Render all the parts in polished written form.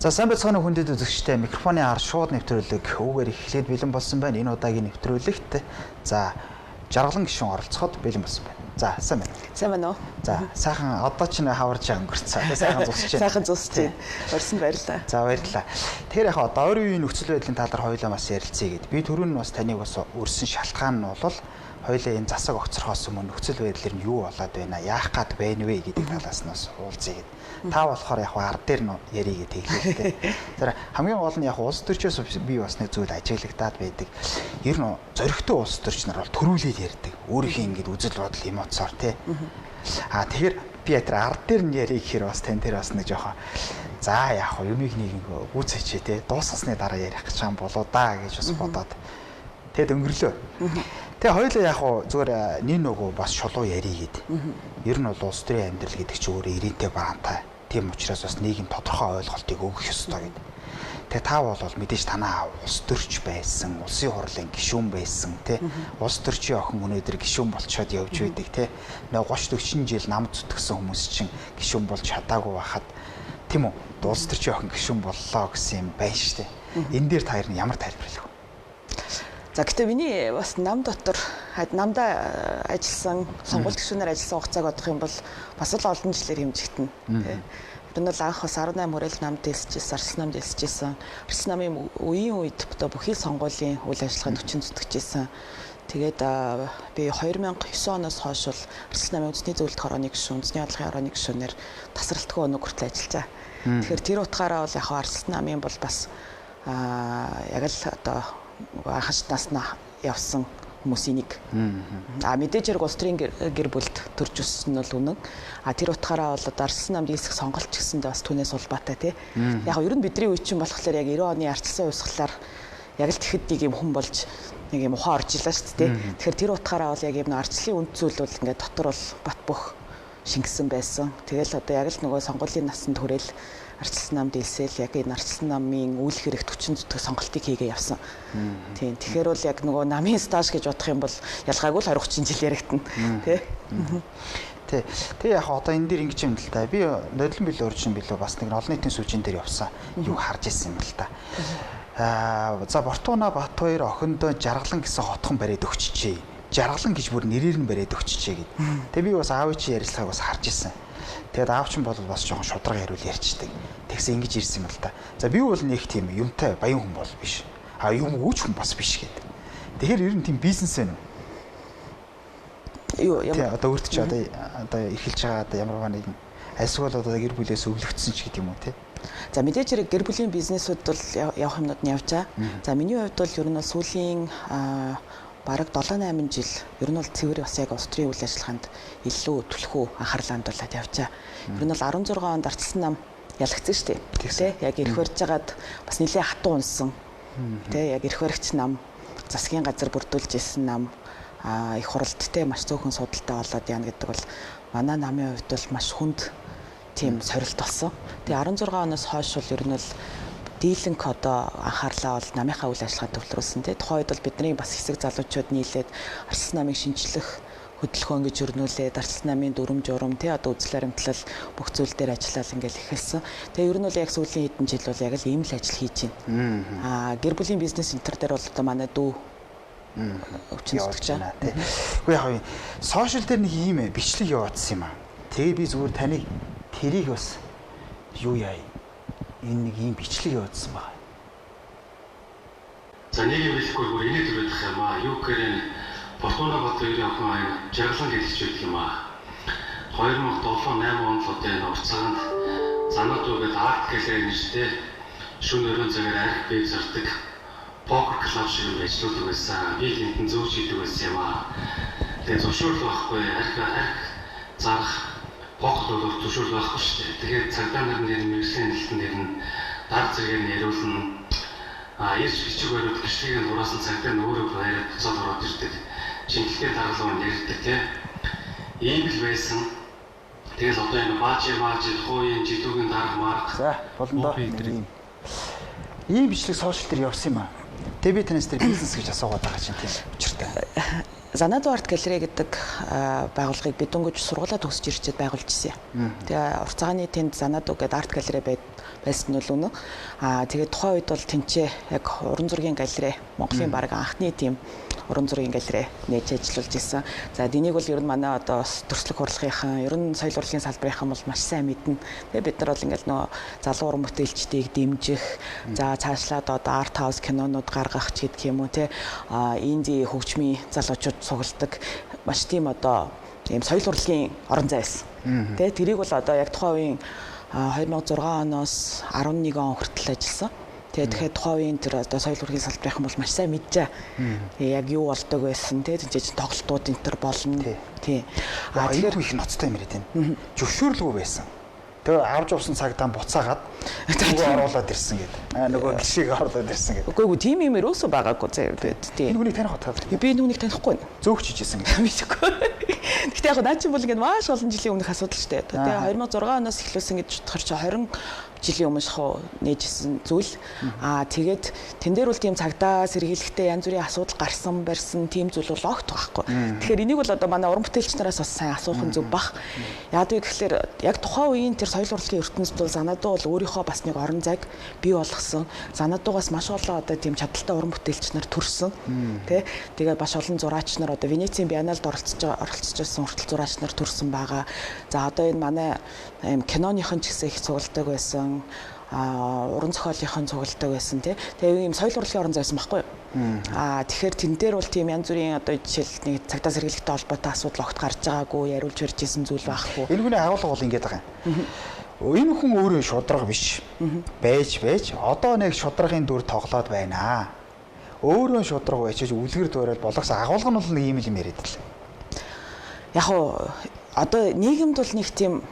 За сайн байцгаана уу хүндэт үзэгчтэй микрофоны ар шууд нэвтрүүлэг үүгээр эхлээд бэлэн болсон байна. Энэ удаагийн нэвтрүүлэгт за жаргалан гишүүн оролцоход бэлэн болсон байна. За сайн байна. Сайн байна уу? За сайхан одоо ч хаварж өнгөрцөө. Сайхан зусч байна. Сайхан зусч байна. Орсон баярлалаа. За баярлалаа. Тэгэхээр яг одоо ойрын үеийн нөхцөл байдлын талаар хоёулаа бас ярилцъя гэд. Би түрүүн нь бас таныг бас өрсөн шалтгаан нь бол хоёулаа энэ засаг огцрохоос өмнө нөхцөл байдлаар нь юу болоод байна, яах гад байна вэ гэдэг талаас нь бас уулзъя гэд. Та болохоор яг ард дээр нь ярих гэдэг хэлээ. Тэр хамгийн гол нь яг улс төрчөөс би бас нэг зүйл ажиглагдаад байдаг. Ер нь зөрөгтэй улс төрч нар бол төрүүлээд ярьдаг. Өөрийнхөө ингэж үзэл бодол эмоцоор тий. Тэгэхээр би тэр ард дээр нь ярих гэхээр бас тань тэр бас нэг жоохон за яг юмыг нэг гүйцэчээ тий. Дуусгасны дараа ярих гэж юм болоо да гэж бас бодоод тэгэд өнгөрлөө. Тэгээ хоёулаа яг зүгээр нэг нөгөө бас шулуу ярих гээд. Ер нь бол улс төрийн амьдрал гэдэг чинь өөрөө ирэнтэй баантай. Тийм учраас бас нийгэм тодорхой ойлголтыг өгөх ёстой гэдэг. Тэгээ та бол мэдээж танаа улс төрч байсан, улсын хурлын гишүүн байсан тий. Улс төрчийн охин өнөөдөр гишүүн болчиход явж байдаг тий. Нэг 30 40 жил нам зүтгэсэн хүмүүс чинь гишүүн болж чадаагүй байхад тийм үү? Улс төрчийн охин гишүүн боллоо гэсэн юм байна шүү дээ. Энэ дээр та хоёр ямар тайлбарлах вэ? За гэхдээ миний бас нам дотор намдаа ажилласан сонгуульд гишүүнээр ажилласан хугацааг бодох юм бол бас л олон жилээр хэмжигдэнэ. Тэр нь бол анх бас 18 хүрээлх намд дэлсэжсэн, арслан намд дэлсэжсэн. Арслан намын үеийн үед одоо бүхий сонгуулийн үйл ажиллагаанд хүчин зүтгэжсэн. Тэгээд би 2009 оноос хойш бол арслан намын үндэсний зөвлөлт хорооны гишүүн, үндэсний бодлогын хорооны гишүүнээр тасралтгүй өнөг хүртэл ажиллажаа. Тэгэхээр тэр утгаараа бол яг арслан намын бол бас яг л одоо хаш наснаа явсан хүмүүсийн нэг. Мэдээж хэрэг улс төрийн гэр бүлд төрж өссөн нь бол үнэн. Тэр утгаараа бол арслан намд ийсэх сонголт ч гэсэндээ бас түүнээс улбаатай тий. Яг ер нь бидний үе чинь болохоор яг 90 оны ардчилсан хувьсгалаар яг л тэгэхэд нэг юм хүн болж нэг юм ухаан орж илаа шүү дээ. Тэгэхээр тэр утгаараа бол яг юм ардчлалын үнд зүйл бол ингээд дотор бол бат бөх шингэсэн байсан. Тэгэл одоо яг л нөгөө сонгуулийн насанд хүрээл арчилсан намд илсээл яг энэ арчилсан намын үйл хэрэгт хүчин зүтгэх сонголтыг хийгээ явсан. Тийм. Тэгэхээр бол яг нөгөө намын стаж гэж бодох юм бол ялгаагүй л 20 30 жил яригдана. Тий. Тэг яг одоо энэ дээр ингэж юм л та. Би нодлон билүү орчин билүү бас нэг олон нийтийн сүлжээн дээр явсан. Юу харж ирсэн юм л та. За Бортуна Батбаяр охиндоо жаргалан гэсэн хотхон бариад өгчжээ. Жаргалан гэж бүр нэрээр нь бариад өгчжээ гэд. Тэг би бас аав чи ярилцлагыг бас харж ирсэн. Тэгэд аав чинь бол бас жоохон шудраг хариул ярьчдаг. Тэгсэн ингэж ирсэн юм л та. За би бол нэг тийм юмтай баян хүн бол биш. Юм үүч хүн бас биш гэдэг. Тэгэхээр ер нь тийм бизнес байна уу? Юу ямар одоо өөрт чи одоо эрхэлж байгаа одоо ямар нэгэн альсгал одоо гэр бүлээс өвлөгдсөн ч гэдэг юм уу тий. За мэдээж хэрэг гэр бүлийн бизнесүүд бол явах юмнууд нь явж байгаа. За миний хувьд бол ер нь бол сүүлийн бараг 7-8 жил ер нь бол цэвэр бас яг улс төрийн үйл ажиллагаанд илүү түлхүү анхаарлаа хандуулад явж байгаа. Ер нь бол 16 онд арчилсан нам ялагдсан шүү дээ. Тэ яг эрх барьж агаад бас нэлээд хатуу унсан. Тэ яг эрх баригч нам, засгийн газар бүрдүүлж ирсэн нам их хуралд тэ маш цөөхөн судалтай болоод яана гэдэг бол манай намын хувьд бол маш хүнд тийм сорилт болсон. Тэгээ 16 оноос хойш бол ер нь бол дийлэнх одоо анхаарлаа бол намынхаа үйл ажиллагаанд төвлөрүүлсэн тий. Тухайн үед бол бидний бас хэсэг залуучууд нийлээд арчилсан намыг шинчлэх хөдөлгөөн гэж өрнүүлээд арчилсан намын дүрм журам тий одоо үзэл баримтлал бүх зүйл дээр ажиллаад ингээл эхэлсэн. Тэгээ ер нь бол яг сүүлийн хэдэн жил бол яг л ийм л ажил хийж байна. Гэр бүлийн бизнес центр дээр бол одоо манай дүү өвчин зүтгэж байна тий. Үгүй яг сошиал дээр нэг ийм бичлэг явуулсан юм аа. Тэгээ би зүгээр таныг тэрийг бас юу яа энэ нэг юм бичлэг явуулсан байна. За нэг юм хэлэхгүй бүр энийг төрүүлэх юм аа. Юу гэхээр Бортуна Батбаярын охин жаргалан гэлж байдаг юм аа. 2007-8 онд одоо энэ уртцаанд Занадуу гэдэг арт гэлээ нэртэй шөнө өрөө цагаар арх бий зардаг покер клуб шиг ажилладаг байсан. Би тентэн зөв хийдэг байсан юм аа. Тэгээ зөвшөөрөл байхгүй арх зарах покер бол зөвшөөрөл байхгүй шүү дээ. Тэгээд цагдаа нарын дээр мэргэжлийн хэлтэн дээр нь дар зэрэгээр нь яриулна. Ирж бичиг бариуд гэрчлэгийг нь хураасан цагдаа нь өөрөө баяраад буцаад ороод ирдэг. Шинжилгээ даргалан ярьдаг тийм. Ийм л байсан. Тэгэл одоо энэ баажи хууийн жидүүгийн дарга марга. За болондоо ийм бичлэг сошиал дээр явсан юм аа. Тэгээ би танаас тэр бизнес гэж асуугаад байгаа чинь тийм учиртай. Занадо арт галерей гэдэг байгууллагыг бид дөнгөж сургуулаа төгсөж ирчээд байгуулж ирсэн. Тэгээ урт цагааны тэнд Занадо гэдэг арт галерей байсан нь үнэ. Тэгээд тухайн үед бол тэнцээ яг уран зургийн галерей Монголын баг анхны тийм уран зургийн галерей нээж ажиллуулж ирсэн. За энийг бол ер нь манай одоо төрслөх хурлахынхан, ер нь соёл урлагийн салбарынхан бол маш сайн мэднэ. Тэгээ бид нар бол ингээл нөгөө залуу уран бүтээлчдийг дэмжих, за цаашлаад одоо арт хаус кинонууд гаргах ч гэдэг юм уу те. Инди хөгжмийн залуучууд цугладаг маш тийм одоо ийм соёл урлагийн орон зай байсан. Тэ тэрийг бол одоо яг тухайн үеийн 2006 оноос 11 он хүртэл ажилласан. Тэгэхээр тухайн үеийн тэр одоо соёл урлагийн салбарынхан бол маш сайн мэджээ. Яг юу болдог байсан те тэнцэж тоглолтууд энэ төр болно. Тий. Тэгэхээр их ноцтой юм яриад байна. Зөвшөөрлгүй байсан. Тэгээ авч явсан цагдаа буцаагаад нөгөө оруулаад ирсэн гэдэг. Нөгөө гişиг оруулаад ирсэн гэдэг. Үгүй тийм юм ерөөсөө байгаагүй заяа. Тийм. Нүгнийг таних утгаа. Би нүгнийг танихгүй. Зөөгч хийжсэн гэдэг. Мэдээгүй. Гэхдээ яг наа чи бол ингэ маш олон жилийн өмнөх асуудал шүү дээ. Тэгээ 2006 оноос эхлүүлсэн гэж бодохоор чи 20 жилийн өмнө шахуу нээжсэн зүйл. Тэгээд тэн дээр бол тийм цагдаа сэргийлэхдээ янз бүрийн асуудал гарсан барьсан тийм зүйл бол огт байхгүй. Тэгэхээр энийг бол одоо манай уран бүтээлч нараас бас сайн асуух нь зөв бах. Яг үгүй гэхээр яг тухайн үеийн тэр соёл урлагийн ертөнцид бол Занадо бол өөрийнхөө бас нэг орон зайг бий болгосон. Занадоогоос маш олон одоо тийм чадaltaй уран бүтээлч нар төрсөн. Тэгээд маш олон зураач нар одоо Венецийн биенналд оролцож хүртэл зураач нар төрсэн байгаа. За одоо энэ манай киноныхон ч гэсэн их цугладаг байсан. Уран зохиолынхон цугладаг байсан тий. Тэгээ ийм соёл урлагийн орон зай байсан байхгүй юу? Тэгэхээр тэн дээр бол тийм янз бүрийн одоо жишээл нэг цагдаа сэргийлэлтэй холбоотой асуудал огт гарч байгаагүй, яриулж барьж исэн зүйл байхгүй. Энэ хүний агуулга бол ингэж байгаа юм. Энэ хүн өөрөө шудраг биш. Байж одоо нэг шудрагын дүр тоглоод байна. Өөрөө шудраг байчиж үлгэр дуурайд болгосон агуулга нь бол нэг юм юм яриад л. Яг одоо нийгэмд бол нэг тийм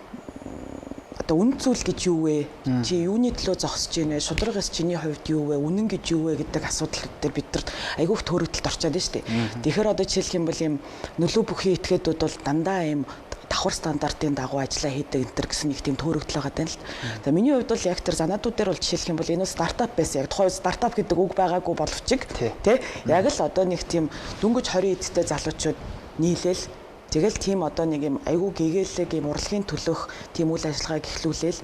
одоо үн зүйл гэж юу вэ? Чи юуны төлөө зогсож байна вэ? Шударгаас чиний хувьд юу вэ? Үнэн гэж юу вэ гэдэг асуудал дээр бид нарт айгүйх төрөлтөлд орчоод байна шүү дээ. Тэгэхээр одоо жишээлх юм бол ийм нөлөө бүхий этгээдүүд бол дандаа ийм давхар стандартын дагуу ажиллаа хийдэг энэ төр гэсэн нэг тийм төрөлтөл байгаа тань л. За миний хувьд бол яг тэр занадууд дээр бол жишээлх юм бол энэ стартап байсан. Яг тухайн стартап гэдэг үг байгаагүй боловч тий яг л одоо нэг тийм дөнгөж 20 эдтэй залуучууд нийлээл тэгэл тийм одоо нэг юм айгүй гэгээлэг юм урлагийн төлөх тийм үйл ажиллагааг эхлүүлээл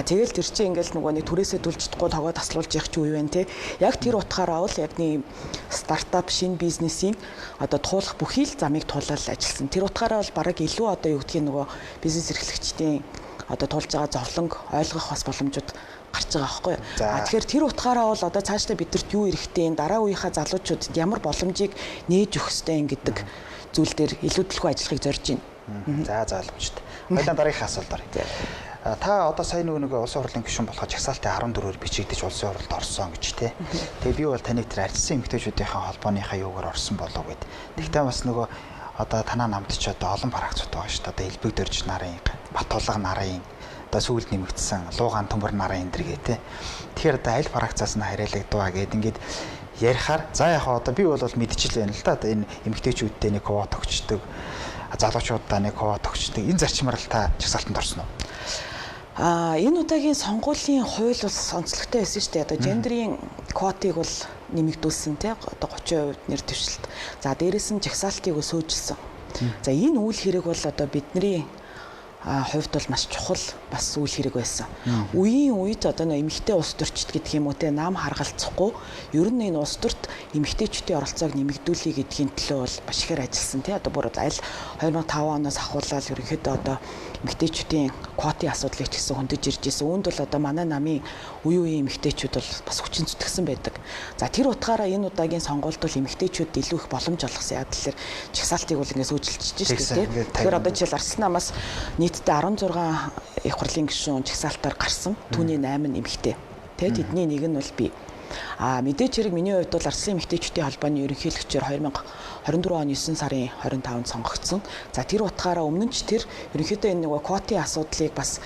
тэгэл тэр чинь ингээл нөгөө нэг түрээсээ дүлждэггүй тогоо таслуулж явах ч үе байна те яг тэр утгаараа бол яг нэг стартап шинэ бизнесийн одоо туулах бүхий л замыг туулаад ажилласан. Тэр утгаараа бол бараг илүү одоо юу гэдгийг нөгөө бизнес эрхлэгчдийн одоо туулж байгаа зовлонг ойлгох бас боломжууд гарч байгаа байхгүй. Тэгэхээр тэр утгаараа бол одоо цаашдаа бидэрт юу эрэхтэй дараа үеийнхаа залуучуудад ямар боломжийг нээж өгөх ёстой гэдэг зүйл дээр илүү төлхөө ажиллахыг зорж байна. За боломжтой. Хоёлаа дараагийн асуулт оръё. Та одоо сая нэг улсын хурлын гишүүн болоход жагсаалтын 14-өр бичигдэж улсын хурлд орсон гэж тий. Тэгээ би бол таныг тэр арчсан эмэгтэйчүүдийнхээ холбооныхаа юугаар орсон болов гэд. Тэгтээ бас нөгөө одоо танаа намд ч одоо олон парагцууд байгаа шүү дээ. Одоо Элбэг Дөрж нарын, Батулга нарын одоо сүүлд нэмэгдсэн Луугаан Төмөр нарын энэ төр гээ тий. Тэгэхээр одоо аль парагцаас нь хариалагдваа гэд ингээд ярихаар за яг одоо би бол мэдчихэл байна л да. Одоо энэ эмэгтэйчүүдтэй нэг квот өгчдөг, залуучуудаа нэг квот өгчдөг. Энэ зарчмаар л та жагсаалтанд орсон уу? Энэ удаагийн сонгуулийн хууль бол онцлогтой байсан шүү дээ. Одоо гендерийн квотыг бол нэмэгдүүлсэн тий. Одоо 30% нэр дэвшилт. За дээрэс нь жагсаалтыг өсөөжилсөн. За энэ үйл хэрэг бол одоо бидний хувьд бол маш чухал бас үйл хэрэг байсан. Үеийн үед одоо эмэгтэй улс төрчд гэдэг юм уу те нам харгалцахгүй ер нь энэ улс төрт эмэгтэйчүүдийн оролцоог нэмэгдүүлэе гэдгийн төлөө бол маш ихээр ажилласан тий. Одоо бүр аль 2005 оноос ахуулаад ерөнхийдөө одоо эмэгтэйчүүдийн квотын асуудлыг ч гэсэн хөндөж ирж байсан. Үүнд бол одоо манай намын үеийн эмэгтэйчүүд бол бас хүчин зүтгэсэн байдаг. За тэр утгаараа энэ удаагийн сонгуульд бол эмэгтэйчүүд илүү их боломж олгосон. Яг л жагсаалтыг бол ингээс үйлчилж шүү дээ. Тэгэхээр одоо жишээл Арслан намаас нийтдээ 16 их хурлын гишүүн жагсаалтаар гарсан. Түүний 8 нь эмэгтэй. Тэдний нэг нь бол би. Мэдээч хэрэг миний хувьд бол Арслан эмэгтэйчүүдийн холбооны ерөнхийлөгчөөр 2024 оны 9 сарын 25-нд сонгогдсон. За тэр утгаараа өмнө нь ч тэр ерөнхийдөө энэ нэг квотын асуудлыг бас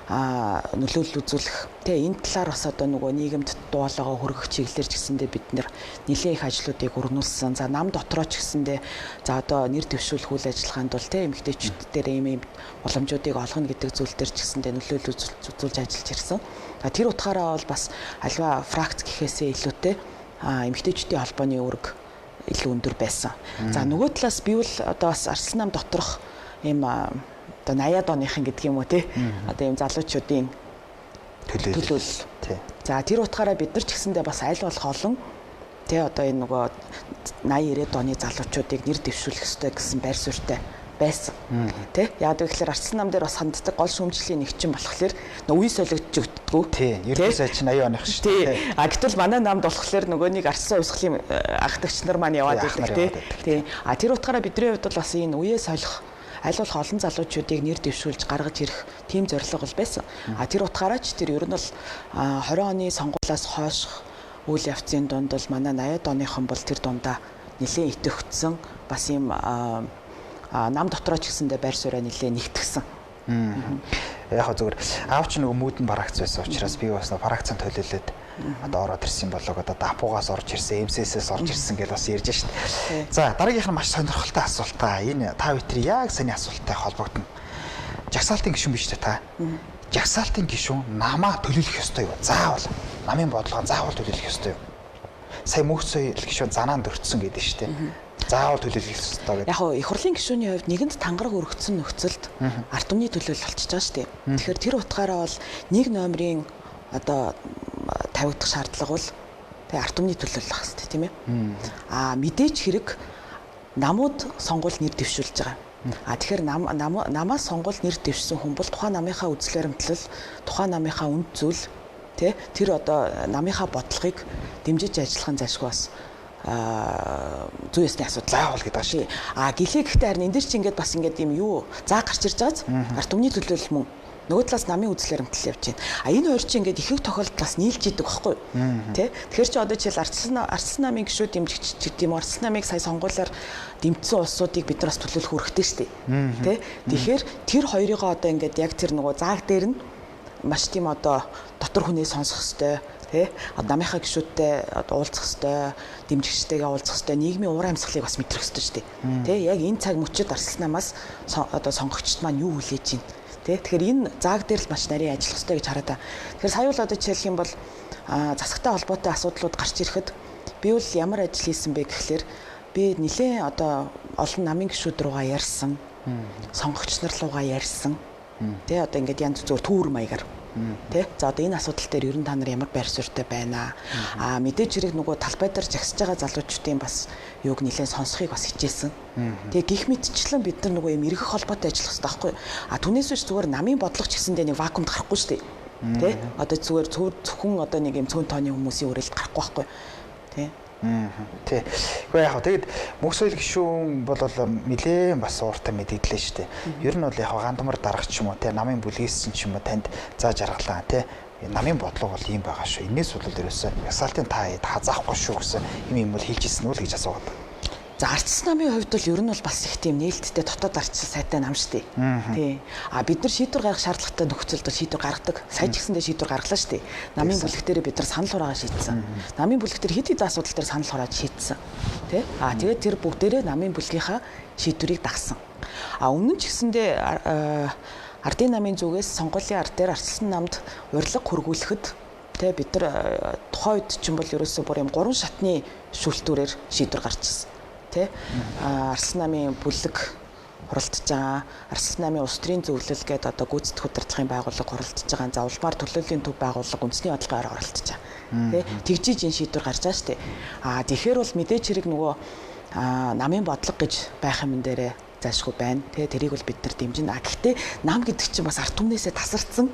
нөлөөлөл үзүүлэх. Энэ талаар бас одоо нөгөө нийгэмд дуулаагаа хөргөх чиглэлээр ч гэсэндээ бид нэр нэлээд их ажлуудыг өрнүүлсэн. За нам дотроо ч гэсэндээ за одоо нэр дэвшүүлэх үйл ажиллагаанд бол эмэгтэйчүүд дээр ийм боломжуудыг олгоно гэдэг зүйл дээр ч гэсэндээ нөлөөлөл үзүүлж ажиллаж ирсэн. Тэр утгаараа бол бас альва фракц гэхээсээ илүүтэй эмэгтэйчүүдийн холбооны үүрэг илүү өндөр байсан. За нөгөө талаас би бол одоо бас Арслан нам доторх ийм одоо 80-аад оныхын гэдэг юм уу те одоо ийм залуучуудын төлөөлөл. За тэр утгаараа бид нар ч гэсэндээ бас аль болох олон те одоо энэ нөгөө 80-90-ад оны залуучуудыг нэр дэвшүүлэх ёстой гэсэн байр суурьтай байсан. Тэ? Яг гэхээр Арслан нам дээр бас ханддаг гол шүүмжлэлийн нэг чинь болохоор үе солигдчихдгүү. Тий. Ердөө сая чинь 80 оных шүү дээ. А гэтэл манай намд болохоор нөгөөнийг Арслан уусгалын ахтагч нар маань яваад байдаг тий. А тэр утгаараа бидний хувьд бол бас энэ үеэ солих аль болох олон залуучуудыг нэр дэвшүүлж гаргаж ирэх тийм зорилго бол байсан. А тэр утгаараа ч тэр ер нь бол 20 оны сонгуулиас хойш үйл явцын дунд бол манай 80-ад оныхон бол тэр дундаа нэлээд идэвхжсэн бас ийм нам дотроо ч гэсэндээ байр сууриа нэлээд нэгтгсэн. Яг зүгээр аав чи нөгөө мүүдэн барагц байсан учраас би бас барагцсан төлөөлөд одоо ороод ирсэн болоог одоо дапуугаас орж ирсэн, МСС-ээс орж ирсэн гэж бас ярьж шít. За дараагийнх нь маш сонирхолтой асуулт та. Энэ та бүхэн яг саний асуулттай холбогдно. Жагсаалтын гишүүн биш үү та? Жагсаалтын гишүүн намаа төлөөлөх ёстой юу? Заавал намын бодлогоо заавал төлөөлөх ёстой юу? Сая мөнх соёл гишүүн занаанд өртсөн гэдэг шүү дээ. Заавал төлөөлөх ёстой гэдэг. Яг нь их хурлын гишүүний хувьд нэгэнд тангараг өргөцсөн нөхцөлд ард түмний төлөөлөл болчихж байгаа шүү дээ. Тэгэхээр тэр утгаараа бол нэг номерын одоо тавигдах шаардлага бол тэгээ ард түмний төлөөлөл байх хэрэгтэй тийм ээ. Мэдээч хэрэг намууд сонгуул нэр дэвшүүлж байгаа. Тэгэхээр намаас сонгуул нэр дэвшсэн хүн бол тухайн намынхаа үзэл баримтлал, тухайн намынхаа үнд зүйл тэр одоо намынхаа бодлогыг дэмжиж ажиллахын зайлшгүй бас зүй ёсны асуудал заавал гэдэг шүү. Гэлээ гэхдээ харин энэ дэр чинь ингээд бас ингээд юм юу заа гарч ирж байгааз ард түмний төлөөлөл мөн нөгөө талаас намын үзэл баримтлал явж байна. Энэ хоёр чинь ингээд ихэнх тохиолдолд бас нийлж идэг байхгүй юу? Тэгэхээр чи одоо жишээл Арслан намын гишүүд дэмжигч гэдэг юм Арслан намыг сая сонгуулиар дэмжсэн улсуудыг бид нар бас төлөөлөх хэрэгтэй шүү дээ. Тэгэхээр тэр хоёрыгоо одоо ингээд яг тэр нөгөө зааг дээр нь маш тийм одоо дотор хүнээ сонсох ёстой. Намынхаа гишүүдтэй уулзах ёстой, дэмжигчтэйгээ уулзах ёстой, нийгмийн уур амьсгалыг бас мэдрэх ёстой шүү дээ. Яг энэ цаг мөчид Арслан намаас одоо сонгогчд маань юу хүлээж байна. Тэгэхээр энэ зааг дээр л маш нарийн ажиллах ёстой гэж хараад байна. Тэгэхээр сая бол одоо жишээлх юм бол засагтай холбоотой асуудлууд гарч ирэхэд би бол ямар ажил хийсэн бэ гэхлээр би нэлээд одоо олон намын гишүүд руугаа ярьсан, сонгогч нар руугаа ярьсан. Одоо ингээд янз бүр түүр маягаар за одоо энэ асуудал дээр ер нь та нар ямар байр суурьтай байна мэдээж хэрэг нөгөө талбай дээр жагсаж байгаа залуучдын бас юуг нэлээд сонсохыг бас хичээсэн. Гэх мэтчлэн бид нар нөгөө юм эргэх холбоотой ажиллах хэрэгтэй байхгүй. Түүнээс биш зүгээр намын бодлого ч гэсэндээ нэг вакуумд гарахгүй шүү дээ. Одоо зүгээр зөвхөн одоо нэг юм цөөн тооны хүмүүсийн үрэлд гарахгүй байхгүй. Тий. Гэхдээ яг тэгэд мөнх соёл гишүүн бол нэлээд бас ууртай мэдээлээ шүү дээ. Ер нь бол яг гандмар дарагч юм уу те намын бүлгээссэн ч юм уу танд зааж аргалаа те намын бодлого бол ийм байгаа шүү. Энээс бол ерөөсөө Ясаалтын та хазаахгүй шүү гэсэн юм бол хэлж ирсэн үү л гэж асуугаад. За Арслан намын хувьд бол ер нь бол бас их тийм нээлттэй дотоод ардчил сайтай нам шүү дээ. Тий. Бид нар шийдвэр гаргах шаардлагатай нөхцөлд бол шийдвэр гаргадаг. Сая ч гэсэндээ шийдвэр гаргалаа шүү дээ. Намын бүлэгтэрээ бид нар санал хураагаа шийдсэн. Намын бүлэгтэр хэд хэдэн асуудал дээр санал хурааж шийдсэн. Тий. Тэгээд тэр бүгдээрээ намын бүлгийнхаа шийдвэрийг дагсан. Өмнө нь ч гэсэндээ ардын намын зүгээс сонгуулийн ард дээр Арслан намд урилга хөргүүлэхэд тий бид нар тухайн үед ч юм бол ерөөсөө бүр юм 3 шатны шүүлтүүрээр шийдвэр гарч ирсэн. Арслан намын бүлэг хуралдаж байгаа, Арслан намын улс төрийн зөвлөл гэдэг одоо гүйцэтгэх удирдлагын байгууллага хуралдаж байгаа, за улмаар төлөөлийн төв байгууллага үндэсний бодлогоор оролцож байгаа. Тэгжиж энэ шийдвэр гарч байгаа шүү дээ. Тэгэхээр бол мэдээч хэрэг нөгөө намын бодлого гэж байх юм дээрээ зайлшгүй байна. Тэрийг бол бид нар дэмжинэ. Гэхдээ нам гэдэг чинь бас ард түмнээсээ тасарсан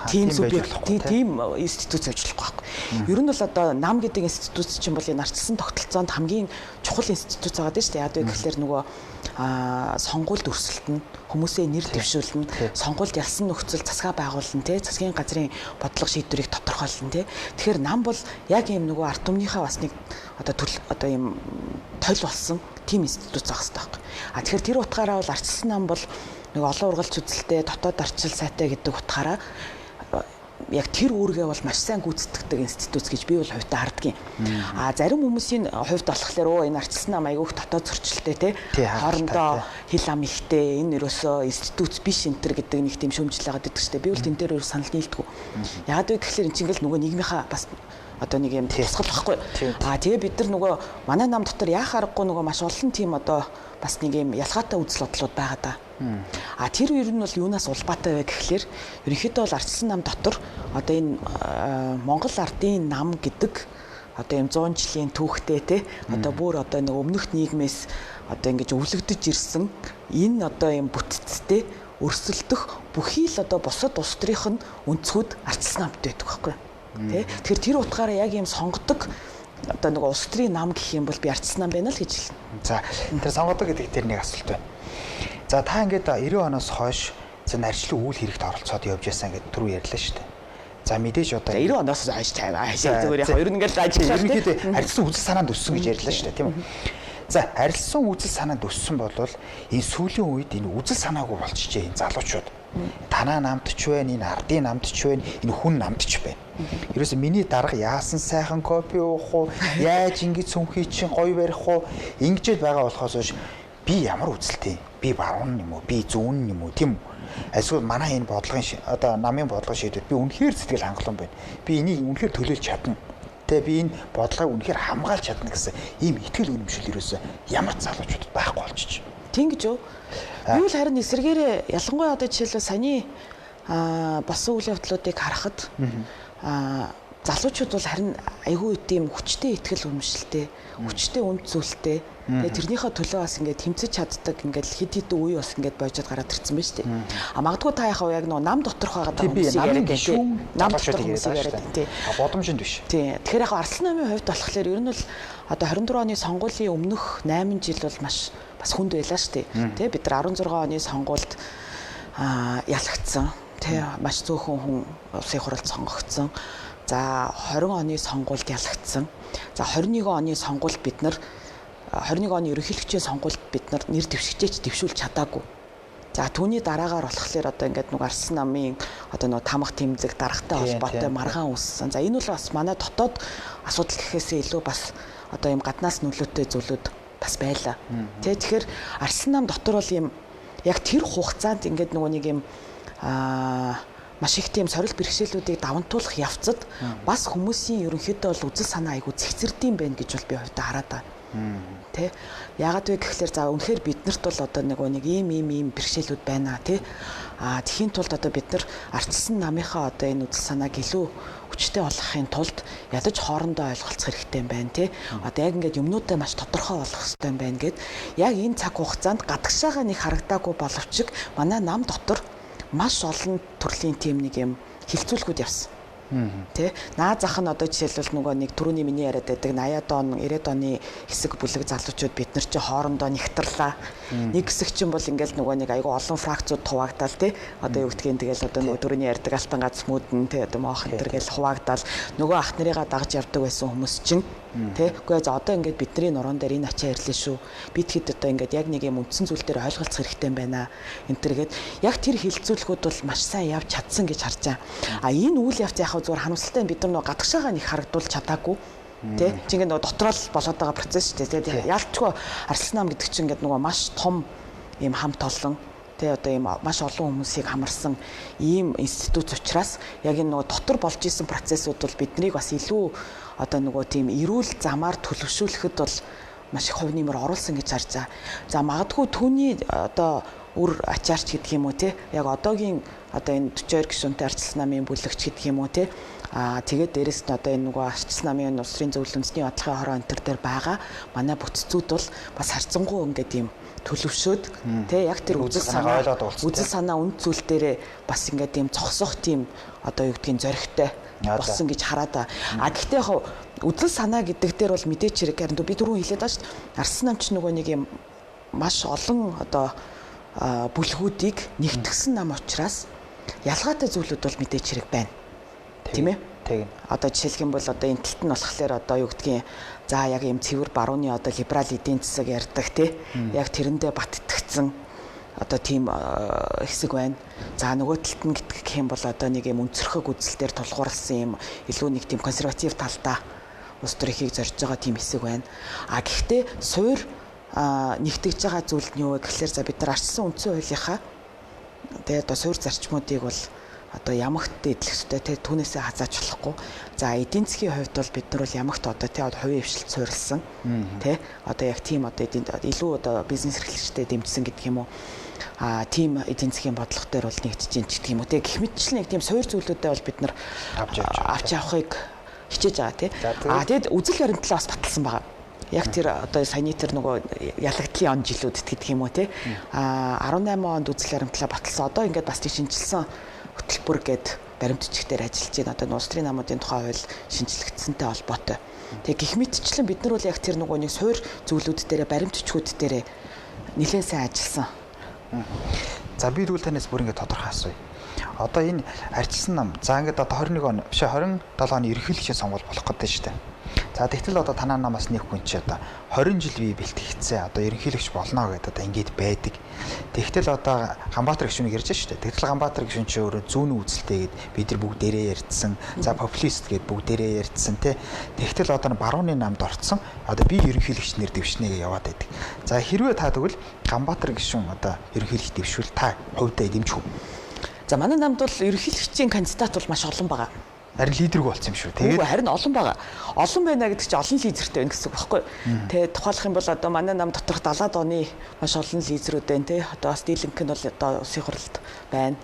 тийм субъект, тийм институт ажиллахгүй байхгүй. Ер нь бол одоо нам гэдэг институт чинь бол энэ ардчилсан тогтолцоонд хамгийн чухал институт байгаа дээ шүү дээ. Яг гэхэлэр нөгөө сонгуульд өрсөлдөн, хүмүүсээ нэр дэвшүүлнэ, сонгуульд ялсан нөхцөл засгаа байгуулна, засгийн газрын бодлого шийдвэрийг тодорхойлно. Тэгэхээр нам бол яг ийм нөгөө ард түмнийхээ бас нэг одоо ийм тойл болсон тийм институт зах хэрэгтэй байхгүй. Тэгэхээр тэр утгаараа бол ардчилсан нам бол нэг олон ургалч үзэлтэй, дотоод ардчил сайтай гэдэг утгаараа яг тэр үүргээ бол маш сайн гүйцэтгэдэг институт гэж би бол хувьдаа харддаг юм. Зарим хүмүүсийн хувьд болохоор энэ ардчилсан нам айгүйх дотоод зөрчилтэй хоорондоо хил ам ихтэй энэ ерөөсөө институт биш энтер гэдэг нэг тийм шөмжил байгаа гэдэг чинь би бол тэн дээр санал нийлдэг. Яг үгүй тэгэхээр энэ чинь ингээл нөгөө нийгмийнхаа бас одоо нэг юм тусгал багхгүй. Тэгээ бид нар нөгөө манай нам дотор яах аргагүй нөгөө маш олон тийм одоо бас нэг юм ялгаатай үзэл бодлууд байгаа да. Тэр ер нь бол юунаас улбаатай вэ гэхлээр ерөнхийдөө бол ардчилсан нам дотор одоо энэ Монгол ардын нам гэдэг одоо юм 100 жилийн түүхтэй те одоо бүр одоо нэг өмнөх нийгмээс одоо ингэж өвлөгдөж ирсэн энэ одоо юм бүтцтэй өрсөлдөх бүхий л одоо бусад улс төрийнх нь өнцгүүд ардчилсан намд байдаг байхгүй тий. Тэгэхээр тэр утгаараа яг юм сонгодог одоо нэг улс төрийн нам гэх юм бол би ардчилсан нам байна л гэж хэлнэ. За тэр сонгодог гэдэг тэр нэг асуулт байна. За та ингээд 90 оноос хойш нарчлаг үйл хэрэгт оролцоод явж байсан гэдэг түрүү ярьлаа шүү дээ. За мэдээж одоо 90 оноос хойш зүгээр яг ер нь ингээд ажиллаж ерөнхийдөө арилсан үзэл санаанд өссөн гэж ярьлаа шүү дээ тийм үү. За арилсан үзэл санаанд өссөн бол энэ сүүлийн үед энэ үзэл санаагүй болчихжээ энэ залуучууд. Танаа намд ч байна, энэ ардын намд ч байна, энэ хүн намд ч байна. Ерөөсө миний дарга яасан сайхан кофе уух уу, яаж ингэж сүнхий чинь гоё барих уу, ингэж байгаа болохоос биш би ямар үзэлтэй, би баруун юм уу, би зүүн юм уу тийм үү? Эсвэл манай энэ бодлогын одоо намын бодлого шийдвэр би үнэхээр сэтгэл хангалуун байна. Би энийг үнэхээр төлөөлж чадна. Тэгээ би энэ бодлогыг үнэхээр хамгаалж чадна гэсэн ийм итгэл үнэмшил ерөөсөө ямар залуучууд байхгүй болчих. Тэнгэж юу? Юу л харин эсэргээрээ ялангуяа одоо жишээлбэл саяны болсон үйл явдлуудыг харахад залуучууд бол харин айгүй тийм хүчтэй итгэл үнэмшилтэй, хүчтэй үнд зүйлтэй. Тэгээ тэрнийхээ төлөө бас ингээд тэмцэж чаддаг ингээд хэд хэдэн үе бас ингээд бойжод гараад ирсэн байна шүү дээ. Магадгүй та яхав яг нөө нам доторх байгаа хүмүүс яриад байна тийм. Нам доторх хүмүүс яриад байна тийм. Бодомжинд биш. Тийм. Тэгэхээр яг Ардчилсан намын хувьд болохоор ер нь бол одоо 24 оны сонгуулийн өмнөх 8 жил бол маш бас хүнд байлаа шүү дээ. Тэ бид нар 16 оны сонгуульд ялагдсан. Тэ маш зөөхөн хүн улсын хурлд сонгогдсон. За 20 оны сонгуульд ялагдсан. За 21 оны сонгуульд бид нар 21 оны ерөнхийлөгчийн сонгуульд бид нар нэр дэвшигчээч дэвшүүлж чадаагүй. За түүний дараагаар болохоор одоо ингээд нэг Ардчилсан намын одоо нэг тамга тэмдэг даргатай холбоотой маргаан үүссэн. За энэ бол бас манай дотоод асуудал гэхээсээ илүү бас одоо юм гаднаас нөлөөтэй зүйлүүд бас байлаа. Тэгэхээр Ардчилсан нам дотор бол юм яг тэр хугацаанд ингээд нөгөө нэг юм маш их тийм сорил бэрхшээлүүдийг давантуулах явцад бас хүмүүсийн ерөнхийдөө бол үзэл санаа айгу цэгцэрдэм байх гэж бол би хувьдаа хараад байна. Тэ яагаад вэ гэхэлэр за үнэхээр биднэрт бол одоо нэг ийм бэрхшээлүүд байна тий. Тэхийн тулд одоо бид нар Ардчилсан намынхаа одоо энэ үзэл санааг илүү хүчтэй болгохын тулд ядаж хоорондоо ойлголцох хэрэгтэй юм байна тий. Одоо яг ингээд юмнуудаа маш тодорхой болгох хэрэгтэй юм байна гэд яг энэ цаг хугацаанд гадагшаага нэг харагдаагүй боловч манай нам дотор маш олон төрлийн тийм нэг юм хилцүүлгүүд явсан. Тэ наад зах нь одоо жишээлбэл нөгөө нэг түрүүний миний яриад байдаг 80-аад он 90-аад оны хэсэг бүлэг залуучууд бид нар чи хоорондоо нэгтрлаа. Нэг хэсэг чинь бол ингээл нөгөө нэг айгүй олон фракцууд хуваагдал тий. Одоо юу гэдгийг тэгэл одоо нөгөө түрүүний ярьдаг алтан гац мөдөн тий одоо моох энэ төр гэл хуваагдал нөгөө ах нарыгаа дагж явдаг байсан хүмүүс чинь тий. Үгүй за одоо ингээд бидний нуруунд дээр энэ ачаа ирлээ шүү. Бид хэд одоо ингээд яг нэг юм үндсэн зүйл дээр ойлголцох хэрэгтэй юм байна. Энэ төргээд яг тэр хилцүүлгүүд бол маш сайн явж чадсан гэж харж байгаа. Энэ үйл явц яг зүгээр харамсалтай бид нар нөгөө гадагшаага нэг харагдуулж чадаагүй. Тэ чи ингээд нөгөө дотроо л болоод байгаа процесс шүү дээ. Тэгээд ялчгүй Ардчилсан нам гэдэг чинь ингээд нөгөө маш том ийм хамт олон тэ одоо ийм маш олон хүмүүсийг хамарсан ийм институт учраас яг энэ нөгөө дотор болж исэн процессууд бол биднийг бас илүү одоо нөгөө тийм эрүүл замаар төлөвшүүлэхэд бол маш их хувь нэмэр оруулсан гэж харж байгаа. За магадгүй түүний одоо үр ачаарч гэдэг юм уу те яг одоогийн одоо энэ 42 гишүүнтэй Ардчилсан намын бүлэгч гэдэг юм уу те тэгээд дээрэс нь одоо энэ нөгөө Ардчилсан намын улс төрийн зөвлөл үндэсний бодлогын хороо энэ төр дээр байгаа манай бүтцүүд бол бас харьцангуй ингээд юм төлөвшөөд те яг тэр үзэл санаа үнд зүйл дээрээ бас ингээд юм цогсох тийм одоо юу гэдгийг зоригтой болсон гэж хараад байгаа. Гэхдээ яг үзэл санаа гэдэг дээр бол мэдээч хэрэг харин би түрүүн хэлээд байгаа шүү дээ. Ардчилсан нам ч нөгөө нэг юм маш олон одоо бүлгүүдийг нэгтгсэн нам учраас ялгаатай зүйлүүд бол мэдээч хэрэг байна. Тийм ээ? Тийм. Одоо жишээлх юм бол одоо энэ талт нь болохоор одоо юу гэдгийг за яг юм цэвэр барууны одоо либерал эдийн засаг ярьдаг тий. Яг тэрэндээ бат итгэцэн одоо тийм хэсэг байна. За нөгөө талт нь гэх юм бол одоо нэг юм өнцөрхөг үзэлтээр тулгуурласан юм илүү нэг тийм консерватив талдаа улс төрийнхийг зорж байгаа тийм хэсэг байна. Гэхдээ суур нэгтгэж байгаа зүйл нь юу вэ гэхэлэр за бид нар Ардчилсан үндсэн хуулийнхаа тэгээд одоо суур зарчмуудыг бол одоо ямагт идэлхтэй те түүнээсээ хазааж болохгүй. За эдийн засгийн хувьд бол бид нар бол ямагт одоо те хувийн хвшилт суурилсан те одоо яг тийм одоо илүү одоо бизнес эрхлэгчтэй дэмжсэн гэдэг юм уу. Тийм эдийн засгийн бодлого дээр бол нэгдэж ин ч гэх юм уу те гэх мэтчлэн нэг тийм суур зүйлүүдэд бол бид нар авч явахыг хичээж байгаа тий. Тэгэд үзэл баримтлал бас баталсан байгаа. Яг тэр одоо саяны тэр нөгөө ялагдлын он жилүүд гэдэг юм уу тий. 18 онд үзэл баримтлал баталсан. Одоо ингээд бас тийм шинжилсэн хөтөлбөр гээд баримтчигтэр ажиллаж байна. Одоо улс төрийн намуудын тухай хууль шинжилгдсэнтэй холбоотой. Тэгээ гих мэтчлэн бид нар бол яг тэр нөгөө нэг суур зүйлүүд дээрээ баримтчгүүд дээрээ нэлээд сайн ажилласан. За би тэгвэл танаас бүр ингээд тодорхой асууя. Одоо энэ арчилсан нам за ингээд одоо 21 он биш 27 оны ерөнхийлөгчийн сонгуул болох гэдэг шүү дээ. За тэгтэл одоо танаа намаас нэг хүн чи одоо 20 жил бие бэлтгэгдсэн одоо ерөнхийлөгч болно гэдэг одоо ингээд байдаг. Тэгтэл одоо Ганбаатар гишүүнийг ярьж шүү дээ. Тэгтэл Ганбаатар гишүүн чи өөрөө зүүнний үзэлтэй гээд бид нар бүгдээрээ ярьдсан. За популист гээд бүгдээрээ ярьдсан тий. Тэгтэл одоо барууны намд орцсон одоо би ерөнхийлөгч нэр дэвшнэгээ яваад байдаг. За хэрвээ та тэгвэл Ганбаатар гишүүн одоо ерөнхийлөгч дэвшвэл та хувьдаа дэмжих үү? За манай намд бол ерөнхийлөгчийн кандидат бол маш олон байгаа. Харин лидерг болсон юм шүү. Тэгээд харин олон байгаа. Олон байна гэдэг чинь олон лидертэй байна гэсэн үг байхгүй. Тэгээд тухайлах юм бол одоо манай нам доторх 70-аад оны маш олон лидерүүд байна тий. Одоо Стилинк нь бол одоо улсын хурлд байна.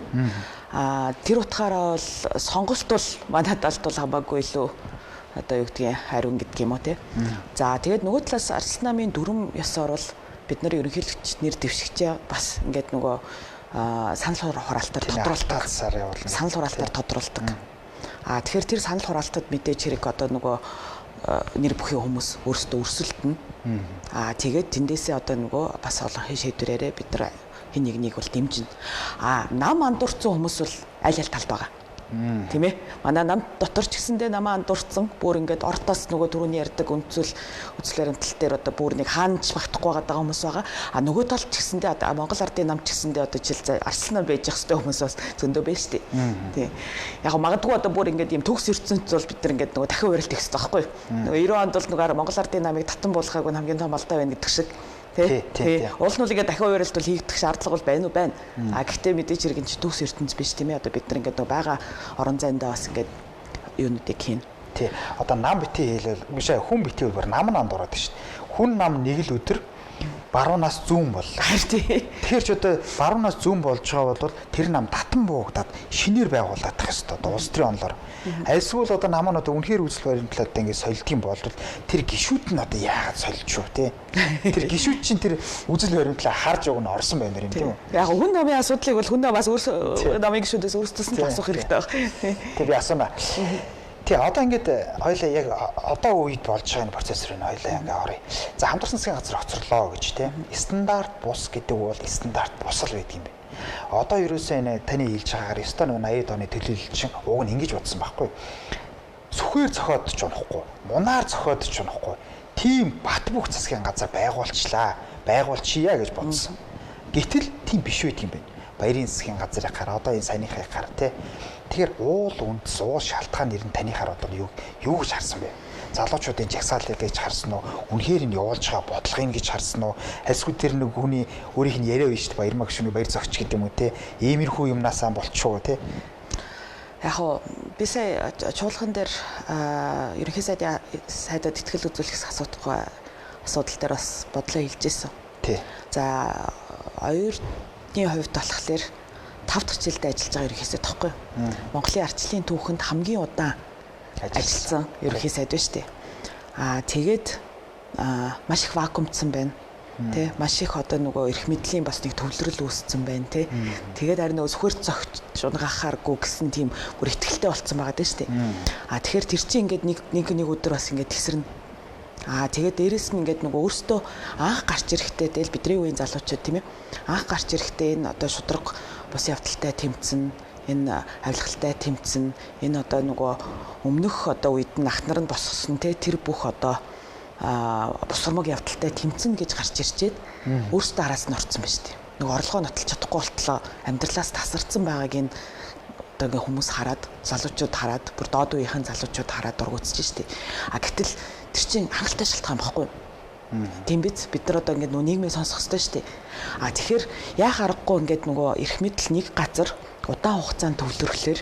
Тэр утгаараа бол сонголт бол манай талд бол хамаагүй илүү одоо юу гэдгийг хариун гэдэг юм уу тий. За тэгээд нөгөө талаас арчилсан намын дүрм ёсоор бол бид нар ерөнхийлөгч нэр дэвшигчээ бас ингээд нөгөө санал хураалтаар тодруулдаг. Санал хураалтаар тодруулдаг. Тэгэхээр тэр санал хураалтад мэдээж хэрэг одоо нөгөө нэр бүхий хүмүүс өөрсдөө өрсөлдөнө. Тэгээд тэндээсээ одоо нөгөө бас олон шийдвэрээрээ бид нар хин нэгнийг бол дэмжинэ. Нам андуурсан хүмүүс бол аль аль талд байгаа. Тийм ээ. Манай нам дотор ч гэсэндээ намаа андуурсан бүр ингээд ортоос нөгөө түрүүний ярьдаг үнцэл баримтлал дээр одоо бүр нэг хаанч багтахгүй байгаа хүмүүс байгаа. Нөгөө талд ч гэсэндээ Монгол ардын нам ч гэсэндээ одоо жил арсланаар байж явах хэрэгтэй хүмүүс бас зөндөө байж тээ. Тийм. Яг магадгүй одоо бүр ингээд юм төгс ертөнцид бол бид нар ингээд нөгөө дахин урилт ихсэн байхгүй. Нөгөө 90 онд бол нөгөө Монгол ардын намыг татан буулгахаг нь хамгийн том алдаа байна гэдэг шиг. Тий. Уул нь ингээд дахин урилт бол хийгдэх шаардлага бол байна уу байна. Гэхдээ мэдээж хэрэг энэ төгс ертөнц биш тийм ээ. Одоо бид нар ингээд байгаа орон зайдаа бас ингээд юунуудыг хийн. Тий. Одоо нам битгий хэлэл биш хүн битгий бол нам ороод шүү дээ. Хүн нам нэг л өдөр баруунаас зүүн боллоо. Тэгэхээр ч одоо баруунаас зүүн болж байгаа бол тэр нам татан буугдаад шинээр байгуулагдах ёстой. Одоо улс төрийн онолоор. Альсвал одоо нам нь одоо үнэхээр үзэл баримтлаад ингээд сольдгийн бол тэр гişүүд нь одоо яагаад сольж шүү те. Тэр гişүүд чинь тэр үзэл баримтлаа харж уг нь орсон байна юм тийм үү? Яг хүн намын асуудлыг бол хүн намаас өөрсдөө намын гişүүдээс өөрсдөөс нь асуух хэрэгтэй байна. Тэг би асууна. Тий одоо ингээд хоёлаа яг одоо үед болж байгаа энэ процесс рүү хоёлаа ингээд оръё. За хамтрсан засгийн газар хоцорлоо гэж тий. Стандарт бус гэдэг бол стандарт бус л байдаг юм бэ. Одоо ерөөсөө энэ таны хэлж байгаагаар 980 оны төлөөлөлчин уг нь ингэж бодсон байхгүй. Сүхээр зохиод ч унахгүй, мунаар зохиод ч унахгүй. Тийм бат бөх засгийн газар байгуулчлаа, байгуулчихъя гэж бодсон. Гэтэл тийм биш байдаг юм байна. Баярын засгийн газрыг гар одоо энэ саяныхыг гар тий. Тэгэхээр уул үндэс уул шалтгаан нэр нь танихаар одоо юу гэж харсан бэ? Залуучуудын жагсаалыг гэж харсан уу? Үнэхээр нь явуулж байгаа бодлогыг гэж харсан уу? Альсгүй тэр нэг хүний өөрийнх нь яриа биш баяр магшууны баяр зогч гэдэг юм уу те? Иймэрхүү юмнасаа болчихоо те? Яг уу би сая чуулган дээр ерөнхий сайдад ихтгэл үзүүлэх асуудал дээр бас бодлоо хэлжсэн. Тий. За оюутны хувьд болохоор 5 дахь жилдээ ажиллаж байгаа ерөнхий сайд тахгүй. Монголын арчлалын түүхэнд хамгийн удаан ажилласан ерөнхий сайд байна шүү дээ. Тэгээд маш их вакуумцсан байна. Тэ маш их одоо нөгөө эрх мэдлийн бас нэг төвлөрөл үүссэн байна тэ. Тэгээд харин нөгөө сүхэр зогч унгахааргүй гэсэн тийм бүр ихтгэлтэй болцсон байгаа дээ шүү дээ. Тэгэхээр тэр чинь ингээд нэг өдөр бас ингээд тэгсэрнэ. Тэгээд дээрэс нь ингээд нөгөө өөртөө анх гарч ирэхдээ тэл бидний үеийн залуучууд тийм ээ. Анх гарч ирэхдээ энэ одоо шудраг бус явдалтай тэмцэн, энэ авилгалтай тэмцэн, энэ одоо нөгөө өмнөх одоо үед нь ах нар нь босгосон те тэр бүх одоо босгомог явдалтай тэмцэн гэж гарч ирчээд өөртөө араас нь орцсон байна шүү дээ. Нөгөө орлогоо нотолж чадахгүй болтлоо амьдралаас тасарсан байгааг энэ одоо ингээ хүмүүс хараад, залуучууд хараад, бүр доод үеийнхэн залуучууд хараад дургуутсаж шүү дээ. Гэтэл тэр чинь хангалттай шалтгаан багхгүй. Тийм биз? Бид нар одоо ингээд нөгөө нийгмийг сонсох хэрэгтэй шүү дээ. Тэгэхээр яах аргагүй ингээд нөгөө эрх мэдэл нэг газар удаан хугацаанд төвлөрөхлөөр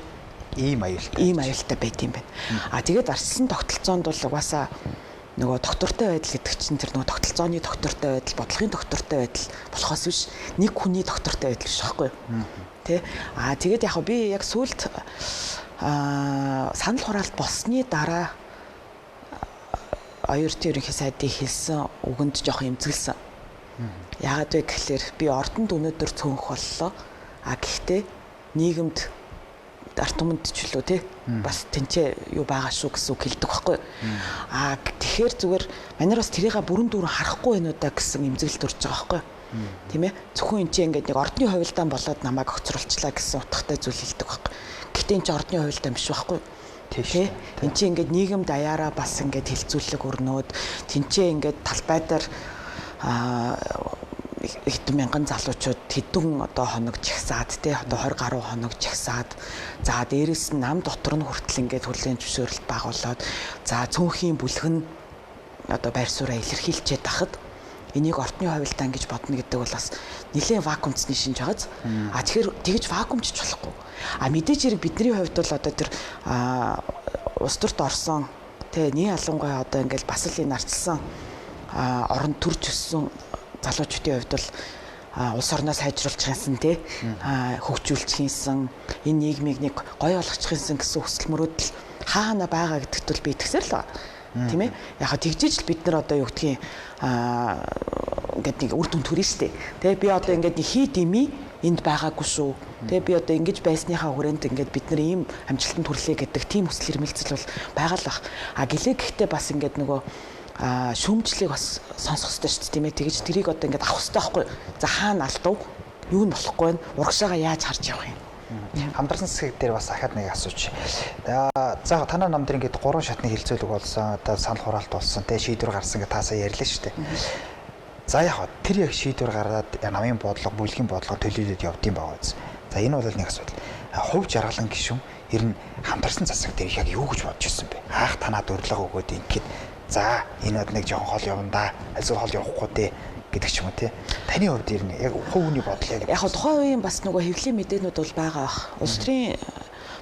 ийм аюултай байт юм байна. Тэгээд арчилсан тогтолцоонд бол угаасаа нөгөө доктортой байдал гэдэг чинь тэр нөгөө тогтолцооны доктортой байдал, бодлогын доктортой байдал болохоос биш нэг хүний доктортой байдал биш байхгүй юу? Тэ? Тэгээд яг би яг сүүлд санал хураалт болсны дараа оюутны ерөнхий сайдын хэлсэн үгэнд жоох эмзэглсэн. Яагаад вэ гэхлээр би ордонд өнөөдөр цөөнх боллоо. Гэхдээ нийгэмд арт түмэнд ч үлээ тий бас тэнцээ юу байгаа шүү гэсэн үг хэлдэг байхгүй. Тэгэхээр зүгээр манайр бас тэрийг бүрэн дүүрэн харахгүй байна уу да гэсэн эмзэглэлт төрж байгаа байхгүй. Тийм ээ. Зөвхөн энэ чинь ингээд нэг ордны хувилдаан болоод намайг огцруулчлаа гэсэн утгатай зүйл хэлдэг байхгүй. Гэхдээ энэ чинь ордны хувилдаан биш байхгүй. Тий. Энд чинь ингээд нийгэм даяараа бас ингээд хилцүүлэг өрнөөд тэнцээ ингээд талбай дээр хэдэн мянган залуучууд хэдэн одоо хоног жагсаад тий одоо 20 гаруй хоног жагсаад за дээрэс нь нам дотор нь хүртэл ингээд хүлээн зөвшөөрөлт байгуулад за цөөнхийн бүлгэн одоо байр сууриа илэрхийлчихэд тахад энийг ортны хувилдаан гэж бодно гэдэг бол бас нэлээд вакуумцны шинж байгааз. Тэгэхээр тэгж вакуумчж болохгүй. Мэдээж хэрэг бидний хувьд бол одоо тэр улс төрт орсон тий нэг ялангуяа одоо ингээд бас л энэ арчилсан орон төрж өссөн залуучуудын хувьд бол улс орноо сайжруулах гэсэн тий хөгжүүлчих юмсан энэ нийгмийг нэг гоё болгочих юмсан гэсэн хүсэл мөрөөдөл хаана байгаа гэдэгт бол би итгэсээр л байна. Тийм ээ. Яг тэгжиж л бид нар одоо юу гэдгийг ингээд нэг үр дүн төрнө штэ. Тэ би одоо ингээд нэг хий дими энд байгаагүй шүү. Тэ би одоо ингэж байсныхаа хүрээнд ингээд бид нар ийм амжилтанд хүрлээ гэдэг тийм хүсэл эрмэлзэл бол байгаа л бах. Гэлээ гэхдээ бас ингээд нөгөө шүүмжлийг бас сонсох хэрэгтэй шүү дээ тийм ээ. Тэгэж тэрийг одоо ингээд авах хэрэгтэй байхгүй. За хаана алдав? Юу нь болохгүй байна? Урагшаага яаж харж явах юм? Хамтарсан засаг дээр бас ахаад нэг асууж. За танаа нам дээр ингээд 3 шатны хилцүүлэг болсон, одоо санал хураалт болсон, тэ шийдвэр гарсан гэж таасаа ярьлаа шүү дээ. За яг тэр яг шийдвэр гаргаад намын бодлого, бүлгийн бодлого төлөвлөд явдсан байгаа биз. За энэ бол нэг асуудал. Хувь жаргалан гишүүн ер нь хамтарсан засаг дээр яг юу гэж бодож ирсэн бэ? Хаах танаад өрлөг өгөөд ингээд за энэ од нэг жоохон хол явна да. Азуу хол явахгүй дээ гэдэг ч юм уу тий. Таны хувьд ер нь яг хувь хүний бодол яг тухайн үеийн бас нөгөө хэвлэлийн мэдээнүүд бол байгаа бах. Улс төрийн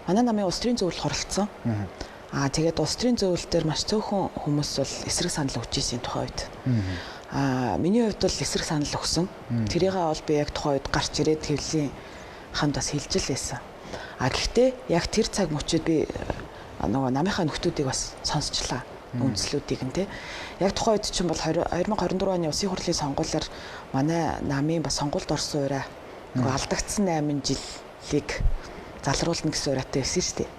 манай намын улс төрийн зөвлөл хоролцсон. Тэгээд улс төрийн зөвлөл дээр маш цөөхөн хүмүүс бол эсрэг санал өгч ирсэн тухайн үед. Миний хувьд бол эсрэг санал өгсөн. Тэрийгээ бол би яг тухайн үед гарч ирээд хэвлэлийн хамт бас хэлж л байсан. Гэхдээ яг тэр цаг мөчид би нөгөө намынхаа нөхдүүдийг бас сонсчлаа. Үндслүүдийг нь тий. Яг тухайн үед чинь бол 2024 оны улсын хурлын сонгуулиар манай намын бас сонгуульд орсон ураа нөгөө алдагдсан 8 жилийг залруулна гэсэн ураатай байсан шүү дээ.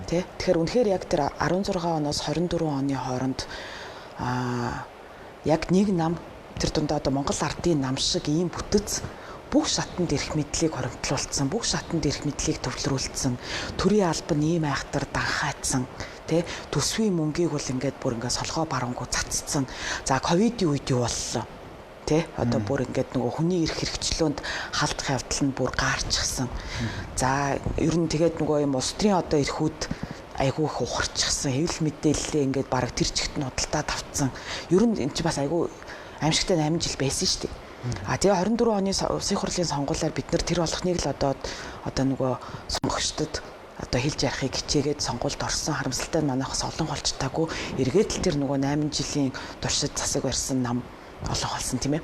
Тий. Тэгэхээр үнэхээр яг тэр 16 оноос 24 оны хооронд яг нэг нам тэр дундаа одоо Монгол ардын нам шиг ийм бүтэц бүх шатанд эрх мэдлийг хоримтлуулсан, бүх шатанд эрх мэдлийг төвлөрүүлсэн, төрийн албан ийм айхтар данхаатсан тэ төсвийн мөнгийг бол ингээд бүр ингээд солгоо барангуу цацсан. За ковидын үед юу боллоо? Тэ одоо бүр ингээд нөгөө хүний эрх хэрэгчлөөнд халдах явдал нь бүр гаарчихсан. За ер нь тэгээд нөгөө юм улс төрийн одоо эрхүүд айгүй их ухарчихсан. Хэвлэл мэдээлэлээ ингээд бараг тэр чигт нь худалдаа тавцсан. Ер нь энэ чи бас айгүй аимшигтай 8 жил байсан шүү дээ. Тэгээ 24 оны улсын хурлын сонгуулиар бид нар тэр болгоныг л одоо нөгөө сонгогчдод одоо хэлж ярихыг хичээгээд сонгуульд орсон. Харамсалтай нь манайхаас олон болж таагүй эргээд л тэр нөгөө 8 жилийн туршид засаг барьсан нам олон болсон тийм ээ.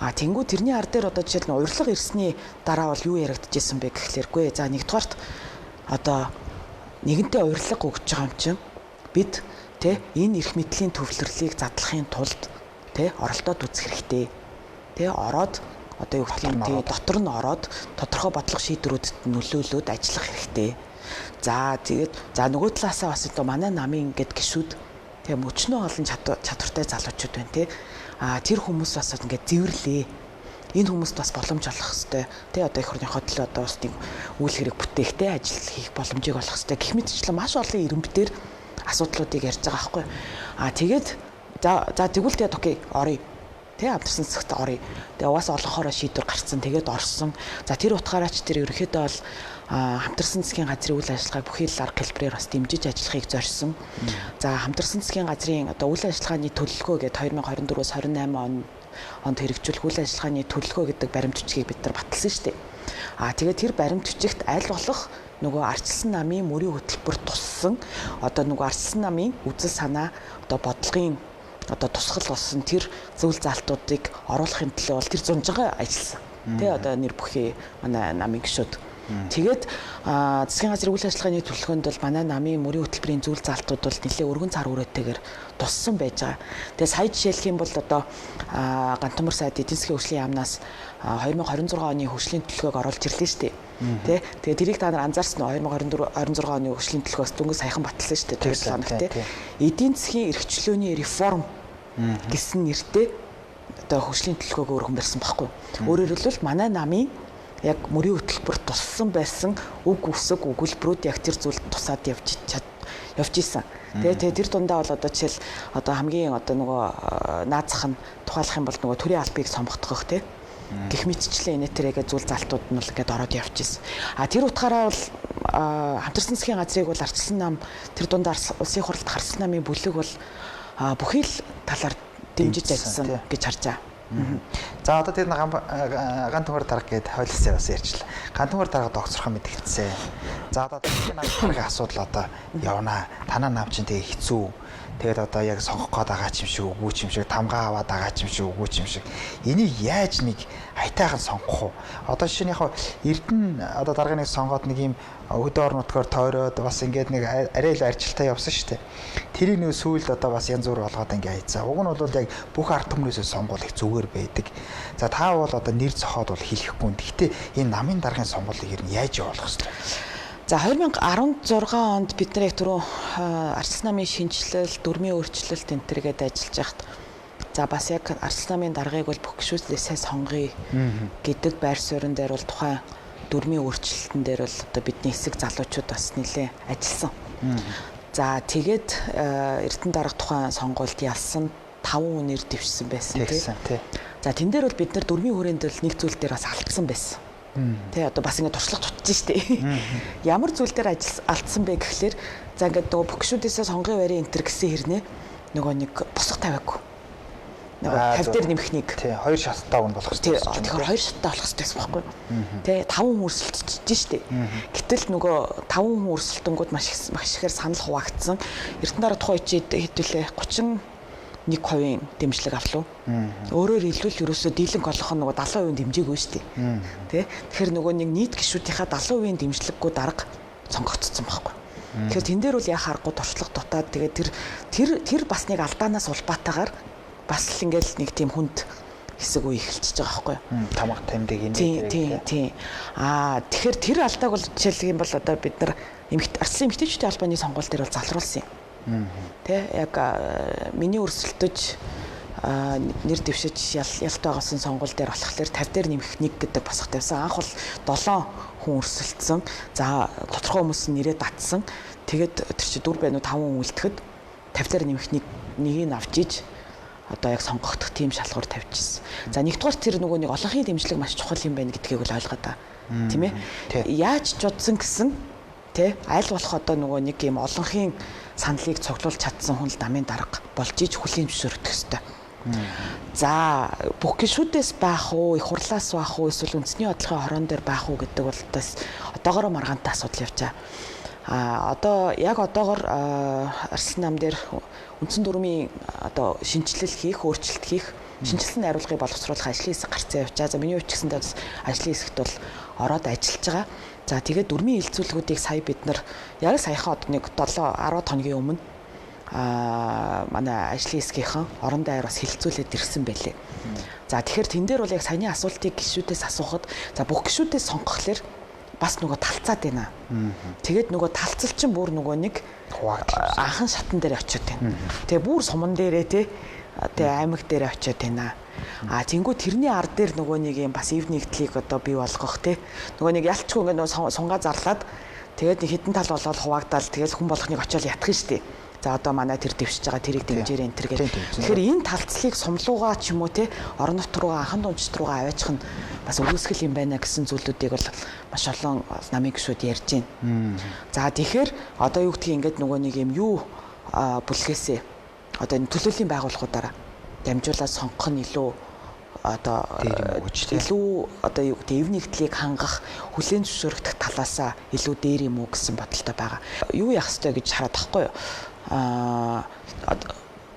Тэнгүү тэрний ар дээр одоо жишээл нь урилга ирсний дараа бол юу яригдчихсэн бэ гэхлээргүй. За нэгдүгээрт одоо нэгэнтээ урилга өгч байгаа юм чинь бид тэ энэ эрх мэдлийн төвлөрлийг задлахын тулд тэ оролдоод үзэх хэрэгтэй. Тэ ороод одоо юу гэх юм тий дотор нь ороод тодорхой бодлого шийдвэрүүдэд нөлөөлөөд ажиллах хэрэгтэй. За тэгээд за нөгөө талаасаа бас одоо манай намын ингээд гişүүд тэгээ мөчнөө олон чадвартай залуучууд байна тий. Тэр хүмүүс бас ингээд зэвэрлээ. Энэ хүмүүст бас боломж олох хэрэгтэй. Тэ одоо их орныхоо төлөө одоо бас нэг үйл хэрэг бүтээгтэй ажил хийх боломжийг олох хэрэгтэй. Гэх мэтчлэн маш олон ирэмбээр асуудлуудыг ярьж байгаа байхгүй. Тэгээд за тэгвэл тэгээд окей оръё. Тэ хамтарсан засагт орё. Тэгээ угаасаа олонхороо шийдвэр гарцсан. Тэгээд орсон. За тэр утгаараач тэр ерөнхийдөө бол хамтарсан засгийн газрын үйл ажиллагааг бүхий л арга хэлбэрээр бас дэмжиж ажиллахыг зорьсон. За хамтарсан засгийн газрын одоо үйл ажиллагааны төлөлгөө гэдэг 2024-өөс 28 онд хэрэгжүүлэх үйл ажиллагааны төлөлгөө гэдэг баримт бичгийг бид нар баталсан шүү дээ. Тэгээд тэр баримт бичигт аль болох нөгөө ардчилсан намын мөрийн хөтөлбөр туссан одоо нөгөө ардчилсан намын үзэл санаа одоо бодлогын одоо тусгал болсон тэр зөвлөл заалтуудыг оруулахын төлөө бол тэр зунжгаа ажилласан. Тэ одоо нэр бүхий манай намын гишүүд. Тэгээд засгийн газрын үйл ажиллагааны төлөвлөгөөнд бол манай намын мөрийн хөтөлбөрийн зөвлөл заалтууд бол нэлээд өргөн цар хүрээтэйгээр туссан байж байгаа. Тэгээд сая жишээлх юм бол одоо Гантумар сайд эдийн засгийн хөгжлийн яамнаас 2026 оны хөгжлийн төлөвлөгөөг оруулж ирлээ шүү дээ. Тэ тэгээд тэрийг та нар анзаарсан нь 2026 оны хөгжлийн төлөвлөгөөс дөнгөж саяхан баталсан шүү дээ. Тэр хоног тэ эдийн засгийн эрхчлөөний реформ гэсэн нэртэй одоо хөгжлийн төлөвлөгөөг өргөн барьсан байхгүй. Өөрөөр хэлбэл манай намын яг мөрийн хөтөлбөр туссан байсан үг үсэг өгүүлбэрүүд яг тэр зүйлд тусаад явж исэн. Тэгээ тэр дундаа бол одоо жишээл одоо хамгийн одоо нөгөө наазах нь тухайлах юм бол нөгөө төрийн албыг сонгогдох те гэх мэтчлэн инээтэрэгээ зүйл залтууд нь бол ингээд ороод явж исэн. Тэр утгаараа бол хамтарсан засгийн газрыг бол ардчилсан нам тэр дундаа улсын хурлд харсан намын бүлэг бол бүхий л талаар дэмжиж ажилласан гэж харж байгаа. За одоо тэр ган түмэр дарга гээд хойлолцоо бас ярьчлаа. Ган түмэр дарга догцорхон мэдгэцээ. За одоо тэр намын асуудал одоо явна. Танаа нам чинь тэгээ хэцүү. Тэгээд одоо яг сонгох гээд байгаа ч юм шиг үгүй ч юм шиг тамгаа аваад байгаа ч юм шиг үгүй ч юм шиг. Энийг яаж нэг хайтайхан сонгох вэ? Одоо жишээ нь яг Эрдэнэ одоо даргыг сонгоод нэг юм өдөө орнотгоор тойроод бас ингээд нэг арай л аржилтаа явсан шүү дээ. Тэрийг нөө сүүлд одоо бас янз бүр болгоод ингээд хайцаа. Уг нь бол яг бүх ард түмнээсээ сонгуул их зүгээр байдаг. За та бол одоо нэр зохиод бол хэлэхгүй. Гэхдээ энэ намын даргын сонгуулийг ер нь яаж явуулах вэ? За 2016 онд бид нар яг түрүү ардчилсан намын шинжилэл, дүрмийн өөрчлөлт энтергээд ажиллаж байхад за бас яг ардчилсан намын даргаыг бол бүх гишүүдээсээ сонгоё гэдэг байр суурин дээр бол тухайн дүрмийн өөрчлөлтөн дээр бол одоо бидний хэсэг залуучууд бас нэлээ ажилласан. За тэгээд Эрдэнэ дарга тухайн сонгуульд ялсан 5 үнээр дэвшсэн байсан тийм. За тэн дээр бол бид нар дүрмийн хүрээнд бол нэг зүйл дээр бас алдсан байсан. Тэ одоо бас ингэ туршлага тутаж штэ. Ямар зүйл дээр алдсан бэ гэхлээр за ингээд нөгөө бүх гишүүдээсээ сонгоё барь энтер гэсэн хэрнээ нөгөө нэг босго тавиагүй. Нөгөө 50 дээр нэмэх нэг. Тий, 2 шаттай хүн болох хэрэгтэй. Тэгэхээр 2 шаттай болох хэрэгтэй байхгүй. Тэ 5 хүн өрсөлдөж штэ. Гэтэл нөгөө 5 хүн өрсөлдөнгүүд маш ихээр санал хуваагдсан. Эрдэнэ дарга тухай хэдүүлээ 31% дэмжлэг авлаа. Өөрөөр хэлбэл ерөөсөө дийлэнх олох нь нөгөө 70% дэмжээгүй шүү дээ. Тэ? Тэгэхээр нөгөө нэг нийт гишүүдийнхаа 70% дэмжлэггүй дарга сонгогдсон байхгүй. Тэгэхээр тэн дээр бол яа харахгүй туршлага дутаад тэгээд тэр бас нэг алдаанаас улбаатаагаар бас л ингээл нэг тийм хүнд хэсэг үе эхэлчихэж байгаа байхгүй. Тамга тамдыг инээдэг. Тийм. Тэгэхээр тэр алдааг бол жишээлх юм бол одоо бид нар ардчилсан эмэгтэйчүүдийн албаны сонгуул дээр бол залруулсан юм. Тэ яг миний өрсөлдөж нэр дэвшиж ялт байгуулсан сонгуул дээр болохоор 50 дээр нэмэх 1 гэдэг босго тавьсан. Анх бол 7 хүн өрсөлдсөн. За тодорхой хүмүүс нэрээ татсан. Тэгээд тэр чи 4 байнуу 5 хүн үлдэхэд 50 дээр нэмэх 1-ийг авч иж одоо яг сонгогдох тийм шалгуур тавьчихсан. За нэгдүгээр тэр нөгөө нэг олонхын дэмжлэг маш чухал юм байна гэдгийг бол ойлгоод байгаа. Тийм ээ. Яаж ч удсан гэсэн тэ аль болох одоо нөгөө нэг юм олонхын саналыг цуглуулж чадсан хүн л намын дарга болж иж хүлийн зөвшөөрөх ёстой. За бүх гишүүдээс байх уу, их хурлаас байх уу, эсвэл үндэсний бодлогын хорон дээр байх уу гэдэг бол одоогоор маргаантай асуудал явж байгаа. Одоо яг одоогоор ардчилсан нам дээр үндсэн дүрмийн одоо шинжилэл хийх, өөрчлөлт хийх, шинжилсэн найруулгыг боловсруулах ажлын хэсэг гарцаа явж байгаа. За миний хувьд ч гэсэндээ ажлын хэсэгт бол ороод ажиллаж байгаа. За тэгээд дүрмийн хилцүүлгүүдийг сая бид нар яг саяхан одоо нэг 7-10 хоногийн өмнө манай ажлын хэсгийнхэн орон даяар бас хилцүүлээд ирсэн байлээ. За тэгэхээр тэн дээр бол яг саяны асуултыг гишүүдээс асуухад за бүх гишүүдээс сонгохлоор бас нөгөө талцаад байна. Тэгээд нөгөө талцал чинь бүр нөгөө нэг анхан шатан дээр очиод байна. Тэгээ бүр суман дээрээ тэгээ аймаг дээр очиод байна. Тэнгүү тэрний ард дээр нөгөө нэг юм бас ив нэгдлийг одоо бий болгох нөгөө нэг ялчгүй ингээд нөгөө сунгаа зарлаад тэгээд нэг хідэн тал болоод хуваагдаад тэгэл хүн болгоныг очиод ятгах нь штеп. За одоо манай тэр дэвшиж байгаа тэрийг дэмжээрэй энэ төр гэх. Тэгэхээр энэ талцлыг сумлуугаа ч юм уу те орон нутг руугаа анхан дундчид руугаа аваачих нь бас үүсгэл юм байна гэсэн зүйлүүдийг бол маш олон намын гишүүд ярьж байна. За тэгэхээр одоо юу гэдгийг ингээд нөгөө нэг юм юу бүлгээсээ одоо энэ төлөөллийн байгууллагуудаараа дамжуулаад сонгох нь илүү одоо илүү одоо юу гэдэг эв нэгдлийг хангах хүлээн зөвшөөрөх талаасаа илүү дээр юм уу гэсэн бодолтой байгаа. Юу яах ёстой гэж хараад тахгүй юу?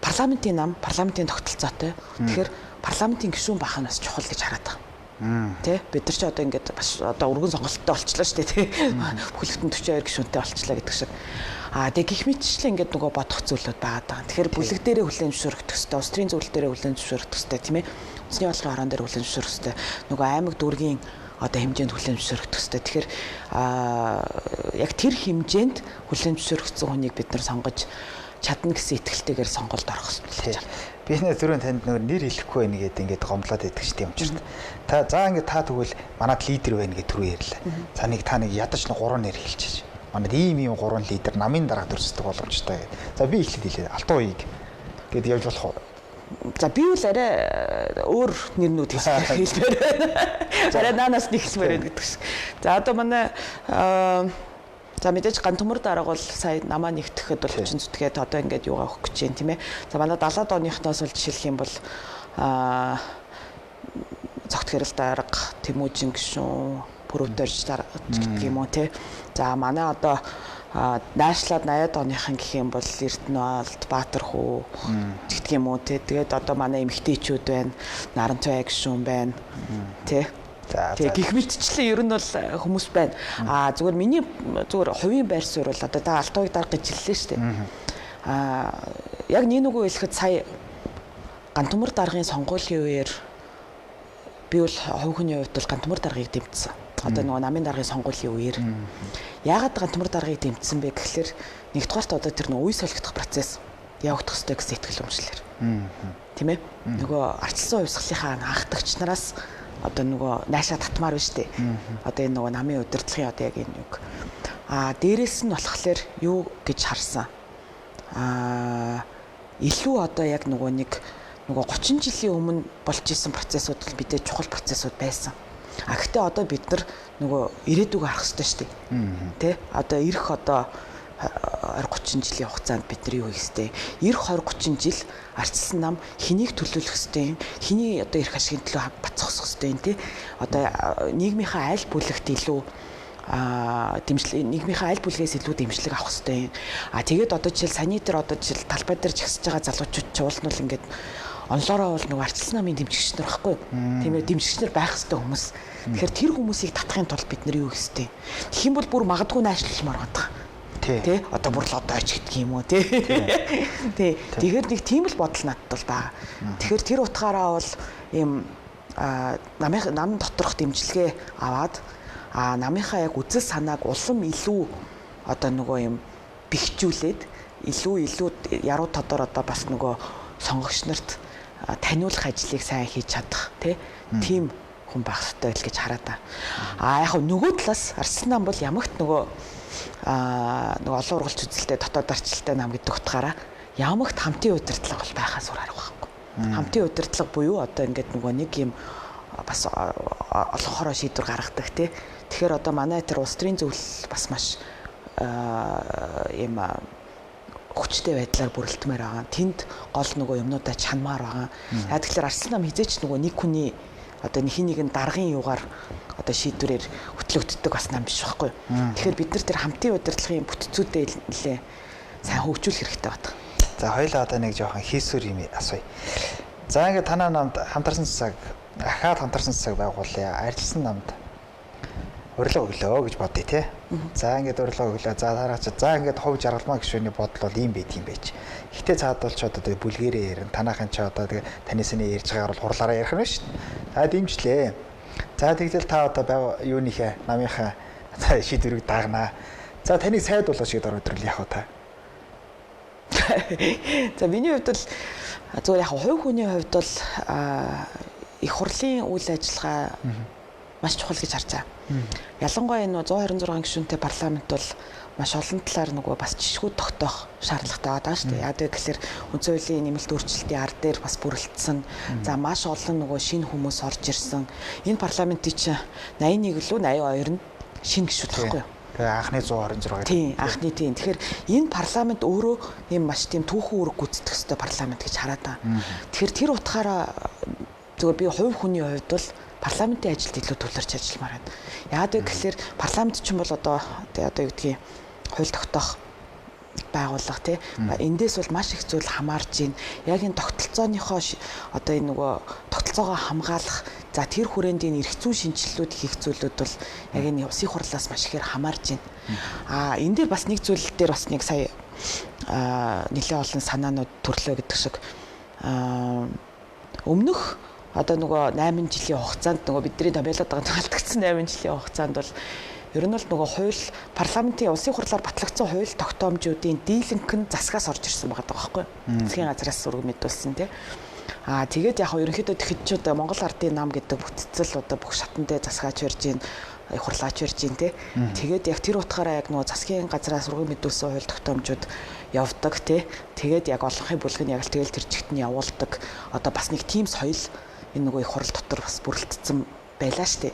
Парламентын нам, парламентын тогтолцоотой. Тэгэхээр парламентын гишүүн бах нь бас чухал гэж хараад байгаа. Тэ бид нар ч одоо ингээд бас одоо өргөн сонголттой болчихлоо шүү дээ, тэ. Бүлэгтэн 42 гишүүнтэй болчихлоо гэдэг шиг. Тэгээ гих мэтчлэн ингээд нөгөө бодох зүйлүүд байгаа даа. Тэгэхээр бүлэг дээрээ хүлээн зөвшөөрөх төстэй, улс төрийн зөвлөл дээрээ хүлээн зөвшөөрөх төстэй, тийм ээ. Үндэсний бодлогын хорон дээр хүлээн зөвшөөрөх төстэй. Нөгөө аймаг дүүргийн одоо хэмжээнд хүлээн зөвшөөрөх төстэй. Тэгэхээр яг тэр хэмжээнд хүлээн зөвшөөрөгдсөн хүнийг бид нар сонгож чадна гэсэн итгэлтэйгээр сонголт орох хэрэгтэй. Би түрүүн танд нэр хэлэхгүй байна гэдэг ингээд гомдлоод байдаг ч тийм учраас. Та за ингээд та тэгвэл манад лидер байна гэж түрүү ярьлаа. За нэг та нэг ядаж 3 нэр хэлчихэж. Манад ийм 3 лидер намын дараа төрсдөг боломжтой гэдэг. За би ихлэд хэлээ. Алтан уяг гэд явж болох уу? За би бол арай өөр нэрнүүд хэлмээр байна. Арай наанаас нэг хэлмээр байна гэдэг шиг. За одоо манай за мэдээж ган төмөр дарга бол сая намаа нэгтгэхэд бол хүчин зүтгээд одоо ингээд юугаа өгөх гэж байна тийм ээ. За манай 70-аад оныхноос бол жишээлх юм бол цогт хэрэл дарга, Тэмүүжин гишүүн, Пүрөвдөрж дарга гэдэг юм уу тий. За манай одоо наашлаад 80-аад оныхан гэх юм бол Эрдэнэт, Баатархүү гэдэг юм уу тий. Тэгээд одоо манай эмэгтэйчүүд байна, Наранцай гишүүн байна тий. Тэгээ гих мэтчлэн ер нь бол хүмүүс байна. Зүгээр миний зүгээр хувийн байр суурь бол одоо та алтан уяг дарга гэж хэллээ шүү дээ. Яг нэг үгүй хэлэхэд сая ган төмөр даргын сонгуулийн үеэр би бол хувь хүний хувьд бол ган төмөр даргыг дэмжсэн. Одоо нөгөө намын даргын сонгуулийн үеэр яагаад ган төмөр даргыг дэмжсэн бэ гэхэлэр нэгдүгээрт одоо тэр нөгөө үе солигдох процесс явагдах ёстой гэсэн итгэл өмчлөлээр. Тийм ээ. Нөгөө арчилсан хувьсгалынхаа анхдагч нараас одоо нөгөө наашаа татмаар байна шүү дээ. Одоо энэ нөгөө намын удирдлагын одоо яг энэ үг. Дээрээс нь болохоор юу гэж харсан. Илүү одоо яг нөгөө 30 жилийн өмнө болж исэн процессууд л мэдээ чухал процессууд байсан. Гэхдээ одоо бид нар нөгөө ирээдүг харах хэрэгтэй шүү дээ. Тэ? Одоо ирэх одоо 20-30 жилийн хугацаанд бид нар юу хийх ёстой? Ирэх 20-30 жил арчилсан нам хэнийг төлөөлөх ёстой юм? Хэний одоо эрх ашигын төлөө бацсах ёстой юм тий? Одоо нийгмийнхаа аль бүлэгт илүү дэмжлэг нийгмийнхаа аль бүлгээс илүү дэмжлэг авах ёстой юм. Тэгээд одоо жишээл саяны дээр одоо жишээл талбай дээр жигсэж байгаа залуучууд ч уулнал ингээд онлоороо бол нөгөө арчилсан намын дэмжигч нар байхгүй. Тийм ээ дэмжигч нар байх ёстой хүмүүс. Тэгэхээр тэр хүмүүсийг татахын тулд бид нар юу хийх ёстой? Тэгэх юм бол бүр магадгүй наашлуулмаар байгаа. Тэ одоо бүр л одоо ч гэдэг юм уу тий. Тий. Тэгэхээр нэг тийм л бодол надад бол байгаа. Тэгэхээр тэр утгаараа бол ийм нам доторх дэмжлэгээ аваад намынхаа яг үзэл санааг улам илүү одоо нөгөө юм бэхжүүлээд илүү яруу тодор одоо бас нөгөө сонгогч нарт таниулах ажлыг сайн хийж чадах тийм хүн байх ёстой л гэж хараад байгаа. Яг нөгөө талаас арчилсан нам бол ямагт нөгөө олон ургалч үзэлтэй дотоод арчилтай нам гэдэг утгаараа ямагт хамтын удирдлага бол байхаас өөр арга байхгүй. Хамтын удирдлага буюу одоо ингээд нөгөө нэг юм бас олон хороо шийдвэр гаргадаг тий. Тэгэхээр одоо манай тэр улс төрийн зөвлөл бас маш ийм хүчтэй байдлаар бүрэлдмээр байгаа. Тэнд гол нөгөө юмнуудаа чанмаар байгаа. Яг тэгэхээр арчилсан нам хизээч нөгөө нэг хүний одоо нэг нь даргын юугаар одоо шийдвэрээр хөтлөгддөг бас нам биш байхгүй. Тэгэхээр бид нар тэр хамтын удирдлагын бүтцүүдээ нэлээ сайн хөгжүүлэх хэрэгтэй байна. За хоёулаа одоо нэг жоохон хийсвэр юм асууя. За ингээд танаа намд хамтарсан цаг ахаад хамтарсан цаг байгуулъя. Арчилсан намд урилга өглөө гэж бодъё те. За ингээд урилга өглөө. За дараач. За ингээд хувь жаргалмаа гишүүний бодол бол ийм байт юм байж. Гэхдээ цаадвал ч одоо бүлгэрээ ярина. Танахын ч одоо танисны ярьж байгаагаар бол хурлаараа ярих нь шүү дээ. За дэмжлээ. За тэгэл та одоо юунийхээ намынхаа шийдвэрийг дагнаа. За таныг сайд болоо шиг дөрөвдрөл яах вэ та? За миний хувьд бол зөвхөн яг хувь хүний хувьд бол их хурлын үйл ажиллагаа маш чухал гэж харж байгаа. Ялангуяа энэ 126 гишүүнтэй парламент бол маш олон талаар нөгөө бас жишгүүд тогтоох шаардлагатай байгаа шүү дээ. Яг тэгэхээр үндсэн хуулийн нэмэлт өөрчлөлтийн ар дээр бас бүрэлдсэн. За маш олон нөгөө шинэ хүмүүс орж ирсэн. Энэ парламентын чинь 81 лөө 82 нь шинэ гишүүд байхгүй юу? Тэгээ анхны 126. Тийм, анхны тийм. Тэгэхээр энэ парламент өөрөө ийм маш тийм түүхэн үүрэг гүйцэтгэх ёстой парламент гэж хараад байгаа. Тэгэхээр тэр утгаараа зөвхөн би хувь хүний хувьд бол парламентын ажилд илүү тулгарч ажилламаар байна. Яагаад вэ гэхээр парламент ч юм бол одоо юу гэдгийг хууль тогтоох байгууллага тий. Эндээс бол маш их зүйл хамаарж байна. Яг энэ тогтолцооныхоо одоо энэ нөгөө тогтолцоогоо хамгаалах за тэр хүрээнд энэ эрх зүйн шинжилэлүүд хийх зүйлүүд бол яг энэ улсын хурлаас маш ихээр хамаарж байна. Энэ дээр бас нэг зүйл дээр бас нэг сая нэлээд олон санаанууд төрлөө гэдэг шиг өмнөх одоо нөгөө 8 жилийн хугацаанд нөгөө бидний томьёолоод байгаа алдагдсан 8 жилийн хугацаанд бол ер нь л нөгөө хууль парламентын улсын хурлаар батлагдсан хууль тогтоомжуудын дийлэнх нь засгаас орж ирсэн байгаа байхгүй юу? Засгийн газраас сураг мэдүүлсэн тий. Тэгээд яг ерөнхийдөө тэгэхэд ч Монгол Ардын нам гэдэг бүтцэл одоо бүх шатанд засгаач барьж ийн хурлаач барьж ийн тий. Тэгээд яг тэр утгаараа яг нөгөө засгийн газраас сураг мэдүүлсэн хууль тогтоомжууд явдаг тий. Тэгээд яг олонхын бүлэг нь яг л тэгэл тэр чигт нь явуулдаг. Одоо бас нэг тийм соёл энэ нөгөө их хурл дотор бас бүрэлдсэн байлаа штэ.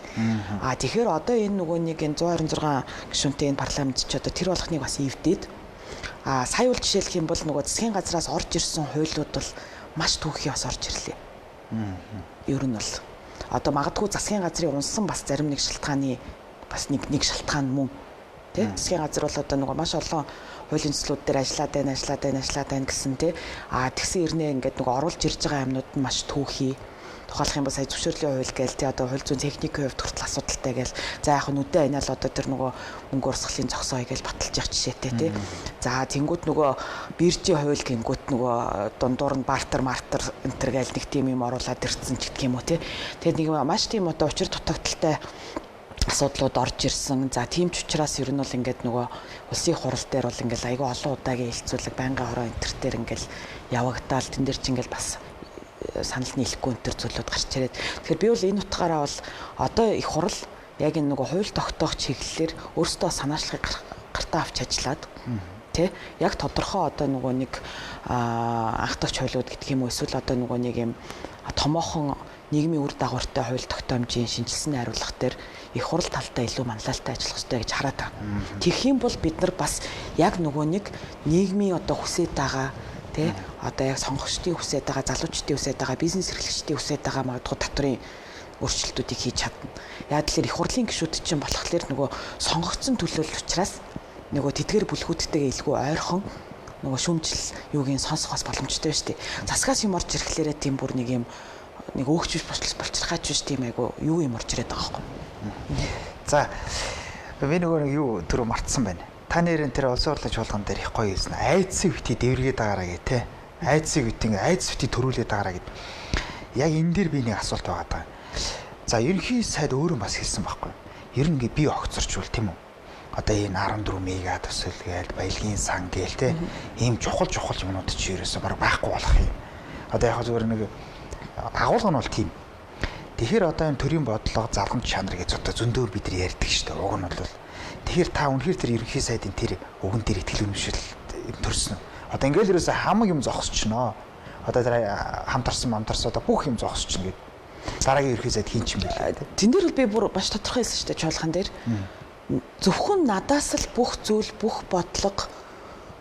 Тэгэхээр одоо энэ нөгөө нэг энэ 126 гишүүнтэй энэ парламент ч одоо тэр болгоныг бас эвдээд сая үл жишээлх юм бол нөгөө засгийн газраас орж ирсэн хуулиуд бол маш түүхий бас орж ирлээ. Ер нь бол одоо магадгүй засгийн газрын унсан бас зарим нэг шалтгааны бас нэг шалтгаан мөн тий. Засгийн газар бол одоо нөгөө маш олон хуулийн төслүүд дээр ажиллаад байна гэсэн тий. Тэгсэн ирнэ ингээд нөгөө оруулж ирж байгаа юмнууд нь маш түүхий. Тухайлх юм бол сая зөвшөөрлийн хууль гээл тий одоо хууль зүйн техникийн хувьд хүртэл асуудалтай гээл за яг нүдэ аниал одоо тэр нөгөө мөнгө урсгалын зогсоё гээл баталж явах жишээтэй тий. За тэнгуут нөгөө биржийн хууль гингүүт нөгөө дундуур нь бартер энтер гээл нэг тийм юм оруулаад ирсэн ч гэх юм уу тий. Тэгээд нэг маш тийм одоо учир дутагдaltaй асуудлууд орж ирсэн. За тийм ч учраас ер нь бол ингээд нөгөө улсын хурал дээр бол ингээд айгүй олон удаагийн хилцүүлэг байнгын хороо энтер дээр ингээд явагдаал тэн дээр ч ингээд бас санал нийлэхгүй энэ төр зүйлүүд гарч ирээд. Тэгэхээр би бол энэ утгаараа бол одоо их хурал яг энэ нөгөө хууль тогтоох чиглэлээр өөрсдөө санаачлагыг гартаа авч ажиллаад тий яг тодорхой одоо нөгөө нэг анхдагч хуулиуд гэдэг юм уу эсвэл одоо нөгөө нэг юм томоохон нийгмийн үр дагавартай хууль тогтоомжийн шинжилсэн хариулах дээр их хурал талдаа илүү манлайлалтай ажиллах хэрэгтэй гэж хараад байна. Тэгэх юм бол бид нар бас яг нөгөө нэг нийгмийн одоо хүсэж байгаа тий одоо яг сонгогчдын хүсэж байгаа, залуучдын хүсэж байгаа, бизнес эрхлэгчдийн хүсэж байгаа магадгүй татврын өөрчлөлтүүдийг хийж чадна. Яг л их хурлын гишүүд чинь болохоор нөгөө сонгогдсон төлөөлөл учраас нөгөө тэдгээр бүлгүүдтэйгээ илгүй ойрхон нөгөө шүүмжил юугийн сонсохоос боломжтой шүү дээ. Засгаас юм орж ирэхлээрээ тийм бүр нэг юм нэг өөгчвч болчихрахаач биш тийм айгу юу юм орж ирээд байгаа байхгүй. За би нөгөө нэг юу түрүү мартсан байна. Та нэрэн тэр улсын хурлын чуулган дээр их гоё хэлсэн. Айдсын бити дэвргээд байгаараа гэ тэ. Айдсыг бити айдс бити төрүүлээд байгаараа гэд. Яг энэ дээр би нэг асуулт байгаа даа. За ерөнхий сайд өөрөө бас хэлсэн байхгүй. Ер нь ингээ би огцорчвол тийм үү? Одоо энэ 14 мегад төсөлгээл баялагын сан гээл тэ. Ийм чухал юмнууд чи ерөөсөө баг байхгүй болох юм. Одоо яг зөвөр нэг агуулга нь бол тийм. Тэгэхээр одоо энэ төрийн бодлого залгамж чанар гэж одоо зөндөөр бид нар ярьдаг шүү дээ. Уг нь бол тэгэхээр та үнэхээр тэр ерөнхий сайдын тэр үгэн дээр итгэл үнэмшил төрсөн. Одоо ингээл ерөөсөө хамаг юм зогсчихноо. Одоо тэр хамтарсан одоо бүх юм зогсчихно гэдэг. Дараагийн ерөнхий сайд хийн ч юм бэ. Тэн дээр бол би бүр маш тодорхой хэлсэн шүү дээ чуулган дээр. Зөвхөн надаас л бүх зүйл, бүх бодлого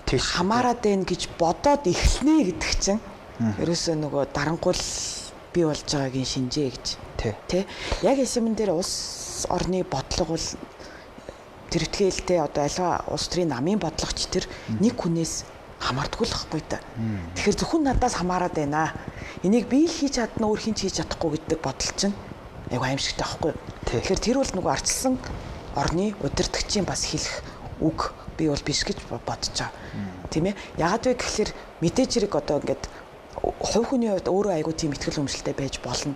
хамаарад байна гэж бодоод эхлэнэ гэдэг чинь ерөөсөө нөгөө дарангуул бий болж байгаагийн шинжээ гэж. Тэ. Яг эсэмэн дээр улс орны бодлого бол тэр итгэлтэй одоо альва улс төрийн намын бодлогоч тэр нэг хүнээс хамаардаггүй л байхгүй да. Тэгэхээр зөвхөн надаас хамаарад байна. Энийг би л хийж чадна өөр хин ч хийж чадахгүй гэдэг бодол чинь айгу аимшигтай байхгүй. Тэгэхээр тэр бол нөгөө арчилсан орны удирдагчийн бас хэлэх үг би бол биш гэж бодож байгаа. Тийм ээ. Яагаад вэ гэхээр мэдээж хэрэг одоо ингээд хувь хүний хувьд өөрөө айгу тийм ихтгэл өмчлөлтэй байж болно.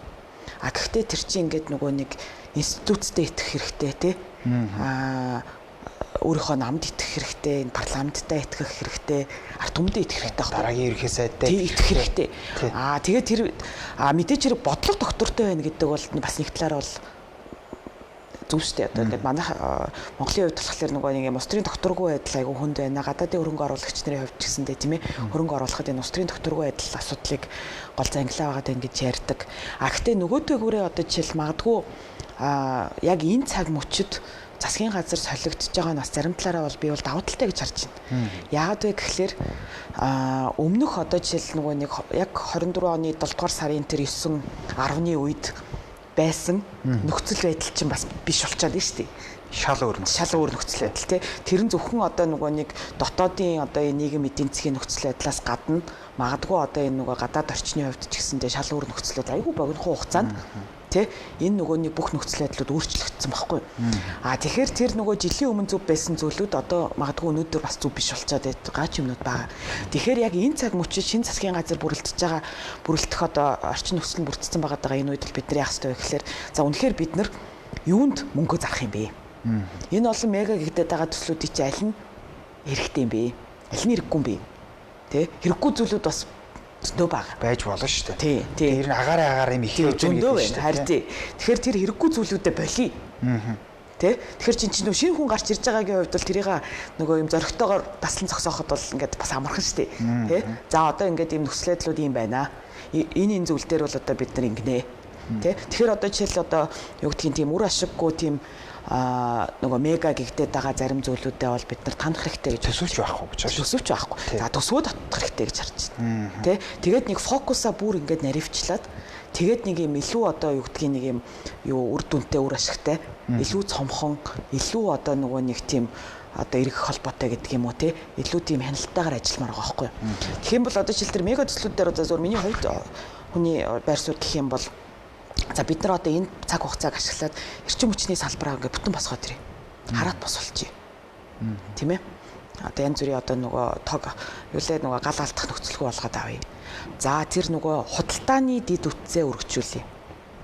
Гэхдээ тэр чинь ингээд нөгөө нэг институцтэй итгэх хэрэгтэй тий. Өөрийнхөө намд итгэх хэрэгтэй, энэ парламенттай итгэх хэрэгтэй, ард түмэд итгэх хэрэгтэй байна. Дараагийн ерөнхий сайдтай итгэх хэрэгтэй. Тэгээд тэр мэдээж хэрэг бодлого доктортой байна гэдэг бол бас нэг талаараа бол зөв шүү дээ. Одоо ингээд манай Монголын хувьд болохоор нөгөө нэг юм ус төрийн докторгүй байдал айгүй хүнд байна. Гадаадын хөрөнгө оруулагч нарын хувьд ч гэсэндээ тийм ээ хөрөнгө оруулахад энэ ус төрийн докторгүй байдал асуудлыг гол зангилаа байгаад байна гэж ярьдаг. Гэхдээ нөгөөтэйгүүрээ одоо жишээл магадгүй яг энэ цаг мөчид засгийн газар солигдож байгаа нь бас зарим талаараа бол би бол давуу талтай гэж харж байна. Яагаад вэ гэхээр өмнөх одоо жишээл нөгөө нэг яг 24 оны 7 дугаар сарын тэр 9 10-ны үед байсан нөхцөл байдал чинь бас биш болчиход байна шүү дээ. Шал өөр нөхцөл байдал тий. Тэр нь зөвхөн одоо нөгөө нэг дотоодын одоо энэ нийгэм эдийн засгийн нөхцөл байдлаас гадна магадгүй одоо энэ нөгөө гадаад орчны хувьд ч гэсэндээ шал өөр нөхцөл байдал айгүй богино хугацаанд тий энэ нөгөөний бүх нөхцөл байдлууд өөрчлөгдсөн байхгүй. Тэгэхээр тэр нөгөө жилийн өмнө зөв байсан зүйлүүд одоо магадгүй өнөөдөр бас зөв биш болчиход байгаа ч юмнууд байгаа. Тэгэхээр яг энэ цаг мөчид шинэ засгийн газар бүрэлдэх одоо орчин нөхцөл нь бүрдсэн байгаа энэ үед бид нар яах ёстой вэ гэхээр за үнэхээр бид нар юунд мөнгө зарах юм бэ? Энэ олон мега гэгдээд байгаа төслүүдийн чинь аль нь хэрэгтэй юм бэ? Аль нь хэрэггүй юм бэ? Тэ хэрэггүй зүйлүүд бас зөндөө байгаа. Байж болно шүү дээ. Тий. Тэр нь агаараа юм их хийж байгаа гэдэг шүү дээ. Харин тий. Тэгэхээр тэр хэрэггүй зүйлүүдэд болий. Тэ? Тэгэхээр чинь шинэ хүн гарч ирж байгаагийн хувьд бол тэрийг нөгөө юм зоригтойгоор таслан зогсооход бол ингээд бас амархан шүү дээ. Тэ? За одоо ингээд ийм нөхцөл байдлууд юм байна. Энэ зүйл дээр бол одоо бид нар ингэнэ. Тэ? Тэгэхээр одоо жишээл одоо юу гэдгийг тийм үр ашиггүй тийм нөгөө мега гэгдээд байгаа зарим зүйлүүдэд бол бид нар танах хэрэгтэй гэж төсөвч байхгүй гэж байна. Төсөвч байхгүй. За төсвөө татах хэрэгтэй гэж харж байна. Тэ? Тэгээд нэг фокусаа бүр ингээд наривчлаад тэгээд нэг юм илүү одоо юу гэдгийг нэг юм юу үр дүнтэй үр ашигтай илүү цомхон илүү одоо нөгөө нэг тийм одоо эргэх холбоотой гэдэг юм уу те илүү тийм хяналтайгаар ажилламаар байгаа байхгүй. Тэгэх юм бол одоо жишээл тэр мега төслүүд дээр одоо зөв миний хувьд хүний байр суурь гэх юм бол за бид нар одоо энэ цаг хугацааг ашиглаад эрчим хүчний салбараа ингээд бүтэн босгоод ирээ. Хараат босволчих. Тийм ээ. Одоо янз бүрийн одоо нөгөө тог юулээ нөгөө гал алдах нөхцөлгүй болгоод авъя. За тэр нөгөө худалдааны дид үтцээ өргөжүүлье.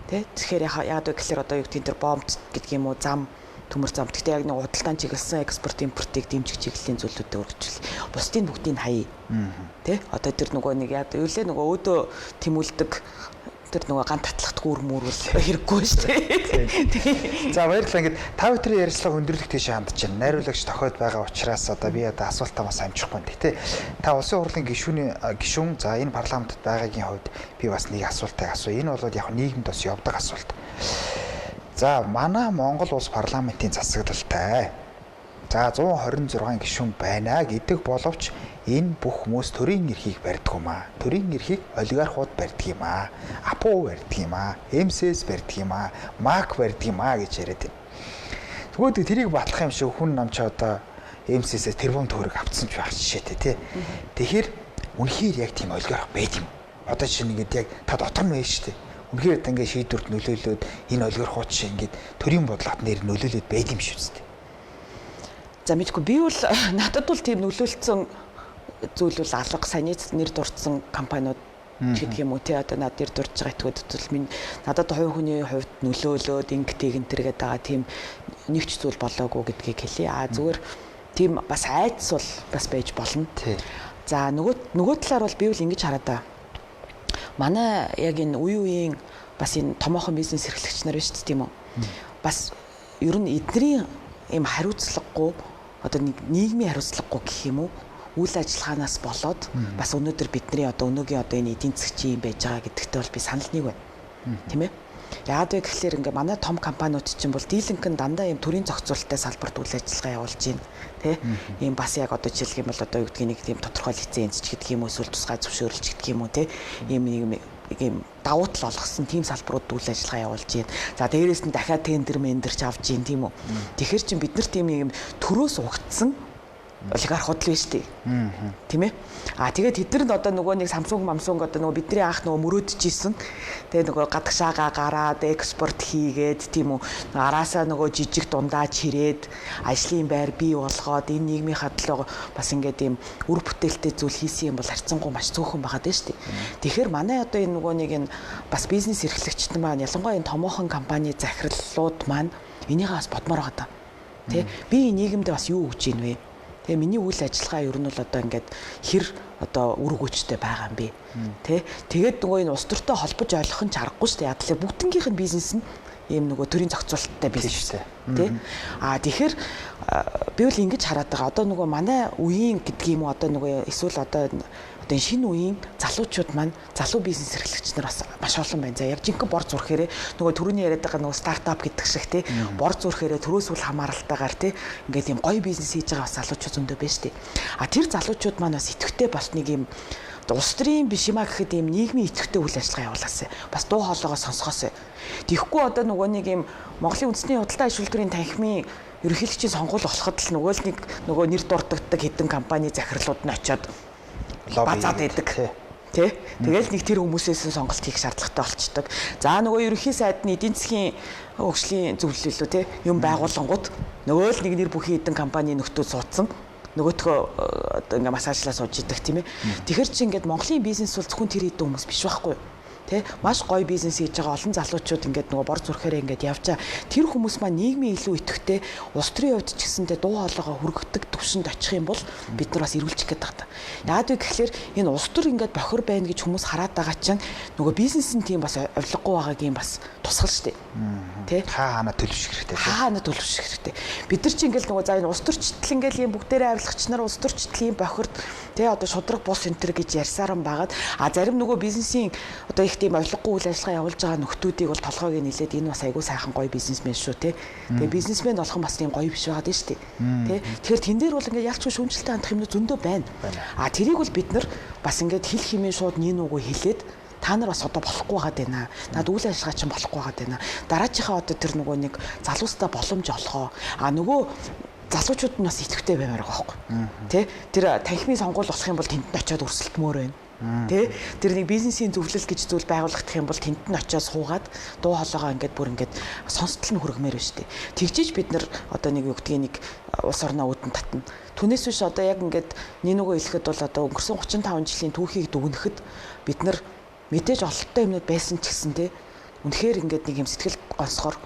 Тэ? Тэгэхээр яагаад вэ гэхээр одоо юу гэдэг тэр бомб гэдэг юм уу зам төмөр зам. Гэхдээ яг нэг худалдаан чиглэсэн экспорт импортыг дэмжих чиглэлийн зүйлүүдэд өргөжүүлье. Бусдын бүгдийг хаяа. Тэ? Одоо тэр нөгөө нэг яа юулээ нөгөө өөдөө тэмүүлдэг тэр нөгөө ганц татлахт гүрмүүрүүл хэрэггүй шүү дээ. За баярлалаа. Ингээд та бүхэн ярилцлага өндөрлөх тийш хандж байна. Найруулагч тохиод байгаа учраас одоо би одоо асуултаа бас амжихгүй байна. Гэтэ та улсын хурлын гишүүн за энэ парламентд байгаагийн хувьд би бас нэг асуултыг асууя. Энэ бол яг нийгэмд бас явдаг асуулт. За манай Монгол улс парламентын засаглалтай. За 126 гишүүн байна гэдэг боловч энэ бүх хүмүүс төрийн эрхийг барьдаг юм аа. Төрийн эрхийг олигархууд барьдаг юм аа. АПУ барьдаг юм аа. МСС барьдаг юм аа. МАК барьдаг юм аа гэж яриад байна. Тэгвэл тэрийг батлах юм шиг хүн нам ч одоо МСС-ээс тэрбум төгрөг авцсан ч байх жишээтэй тий. Тэгэхээр үнэхээр яг тийм олигарх байд юм. Одоо чинь ингээд яг та дотор нь байж штэ. Үнэхээр ингээд шийдвэрт нөлөөлөөд энэ олигархууд чинь ингээд төрийн бодлогот нэр нөлөөлөд байд юм шүү дээ. За мэдгүй би бол надад бол тийм нөлөөлсөн зүйл бол алга саний нэр дурдсан компаниуд гэдэг юм уу тий одоо надад нэр дурж байгаа этгээд минь надад хувь хүний хувьд нөлөөлөөд ингэдэг энтергээд байгаа тийм нэгч зүйл болоогүй гэдгийг хэлье. Зүгээр тийм бас айдас бол бас байж болно. За нөгөө талаар бол би бол ингэж хараад байгаа. Манай яг энэ үеийн бас энэ томоохон бизнес эрхлэгч нар биш тийм үү? Бас ер нь эдний ийм хариуцлагагүй одоо нийгмийн хариуцлагагүй гэх юм уу үйл ажиллагаанаас болоод бас өнөөдөр бидний одоо өнөөгийн одоо энэ эдийн засгийн юм байж байгаа гэдэгтээ бол би санал нэг байна. Тийм ээ. Яагаад вэ гэхээр ингээ манай том компаниуд чинь бол дийлэнх нь дандаа ийм төрийн зохицуулалттай салбарт үйл ажиллагаа явуулж байна. Тэ? Ийм бас яг одоо жишээлх юм бол одоо юу гэдгийг нэг тийм тодорхой лиценз ч гэдэг юм уу эсвэл тусгай зөвшөөрлж гэдэг юм уу те. Ийм давуу тал олгосон тийм салбарууд үйл ажиллагаа явуулж байна. За дээрээс нь дахиад тендер мендерч авж байна тийм үү. Тэгэхээр чин бид нар тийм юм төрөөс угтсан олигархууд л биш үү? Тийм ээ. Тэгээд тэднэрд одоо нөгөө нэг Samsung одоо нөгөө бидний анх нөгөө мөрөөдчихсэн. Тэгээ нөгөө гадагшаагаа гараад экспорт хийгээд тийм үү. Араасаа нөгөө жижиг дундаа чирээд ажлын байр бий болгоод энэ нийгмийн хадлаа бас ингээд ийм үр бүтээлтэй зүйл хийсэн юм бол харьцангуй маш цөөхөн байгаад байна шүү дээ. Тэгэхээр манай одоо энэ нөгөө нэг энэ бас бизнес эрхлэгчид маань ялангуяа энэ томоохон компани захирлууд маань энийгээ бас бодмоор байгаа даа. Тэ би нийгэмдээ бас юу өгч ийн вэ? Тэгээ миний үйл ажиллагаа ер нь бол одоо ингээд хэр одоо үр өгөөжтэй байгаа юм бэ? Тэ тэгээд нөгөө энэ улс төртэй холбож ойлгох нь ч аргагүй шүү дээ. Яг л бүгднгийнх нь бизнес нь ийм нөгөө төрийн зохицуулалттай бизнес тий. Тий. Тэгэхээр би бол ингэж хараад байгаа. Одоо нөгөө манай үеийн гэдэг юм уу одоо нөгөө эсвэл одоо шинэ үеийн залуучууд маань залуу бизнес эрхлэгч нар бас маш олон байна. За яг жинхэнэ бор зүрхээрээ нөгөө түрүүний яриад байгаа нөгөө стартап гэдэг шиг тий бор зүрхээрээ төрөөс үл хамааралтайгаар тий ингээд ийм гоё бизнес хийж байгаа бас залуучууд зөндөө байна шүү дээ. Тэр залуучууд маань бас идэвхтэй бас нэг ийм улс төрийн биш юмаа гэхэд ийм нийгмийн идэвхтэй үйл ажиллагаа явуулаасаа бас дуу хоолойгоо сонсгоосаа. Тэгэхгүй одоо нөгөө нэг ийм Монголын үндэсний худалдаа аж үйлдвэрийн танхимын ерөнхийлөгчийн сонгуул болоход л нөгөө нэр дурддагдаг хэдэн компани захирлууд нь очиод базаад идэг тий. Тэгэл нэг тэр хүмүүсээс сонголт хийх шаардлагатай болчдөг. За нөгөө ерөнхий сайд нь эдийн засгийн хөгжлийн зөвлөлөө тий юм байгуулангууд нөгөө л нэг нэр бүхий хэдэн компани нөхдөө суудсан нөгөөтгөө одоо ингээ массажлаа сууж идэг тийм ээ. Тэгэхэр чи ингээд Монголын бизнес бол зөвхөн тэр хэдэн хүмүүс биш байхгүй юу? Тэ маш гоё бизнес хийж байгаа олон залуучууд ингээд нөгөө бор зүрхээрээ ингээд явчаа. Тэр хүмүүс маань нийгмийн илүү идэвхтэй улс төрийн хувьд ч гэсэндээ дуу хоолойгоо хүргэдэг төвшөнд очих юм бол бид нар бас эргүүлчих гээд байгаа. Яагаад вэ гэхээр энэ улс төр ингээд бохир байна гэж хүмүүс хараад байгаа чинь нөгөө бизнес нь тийм бас овлоггүй байгаагийн бас тусгал шүү дээ. Тэ хаана төлөвшөх хэрэгтэй. Хаана төлөвшөх хэрэгтэй. Бид нар чинь ингээд нөгөө за энэ улс төрчтөл ингээд ийм бүгдээрээ авилгач нар улс төрчтөл ийм бохирд тэ одоо шудраг бус энтер гэж ярьсаар нь байгаад зарим нөгөө бизнесийн одоо их тийм овлоггүй үйл ажиллагаа явуулж байгаа нөхдүүдийг бол толгойг нэлээд энэ бас айгүй сайхан гоё бизнесмен шүү те. Тэгээ бизнесмен болох нь бас тийм гоё биш байгаад шүү дээ. Тэ. Тэгэхээр тэн дээр бол ингээд ялчгүй шүүмжлэлтэй хандах юм зөндөө байна. Тэрийг бол бид нар бас ингээд хэл хэмээн шууд нин үгүй хэлээд та нар бас одоо болохгүй байгаад байна. Наад үйл ажиллагаа чинь болохгүй байгаад байна. Дараачихаа одоо тэр нөгөө нэг залуустай боломж олгоо. Нөгөө залуучууд нь бас идэвхтэй баймаар байгаа байхгүй. Тэ. Тэр танхимын сонгуул болох юм бол тэнд нь очиод өрсөлдмөр байна. Тэ тэр нэг бизнесийн зөвлөл гэж зүйл байгуулагдах юм бол тэнд нь очиод суугаад дуу хоолойгоо ингээд бүр ингээд сонстол нь хүргэмээр байна шүү дээ. Тэгжиж бид нар одоо нэг юу гэдгийг нэг улс орноо үүдэн татна. Түүнээс биш одоо яг ингээд нинүгөө хэлэхэд бол одоо өнгөрсөн 35 жилийн түүхийг дүгнэхэд бид нар мэдээж ололттой юмнууд байсан ч гэсэн тэ үнэхээр ингээд нэг юм сэтгэл гонсгор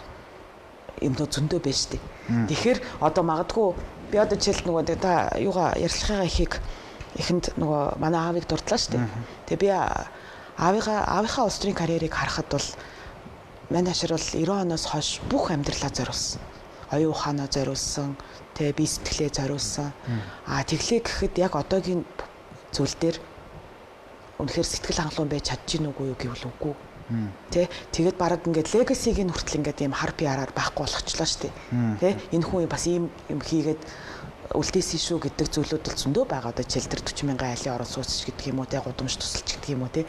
юмнууд зөндөө байна шүү дээ. Тэгэхээр одоо магадгүй би одоо жишээл нөгөө та юугаа ярилцлагаа ихийг эхэнд нөгөө манай аавыг дурдлаа шүү дээ. Тэгээ би аавынхаа улс төрийн карьерийг харахад бол манай ашир бол 90 оноос хойш бүх амьдралаа зориулсан. Оюун ухаанаа зориулсан, тэгээ бие сэтгэлээ зориулсан. Тэглээ гэхэд яг одоогийн зүйл дээр үнэхээр сэтгэл хангалуун байж чадчих нүггүй юу гэвэл үгүй. Тэ тэгээд бараг ингээд легасиг нь хүртэл ингээд ийм хар PR-аар байхгүй болгочлаа шүү дээ. Тэ энэ хүн бас ийм юм хийгээд үлдээсэн шүү гэдэг зүйлүүд л зөндөө байгаа. Одоо жишээл тэр 40 мянган айлын орон сууц гэдэг юм уу те гудамж тусалж гэдэг юм уу те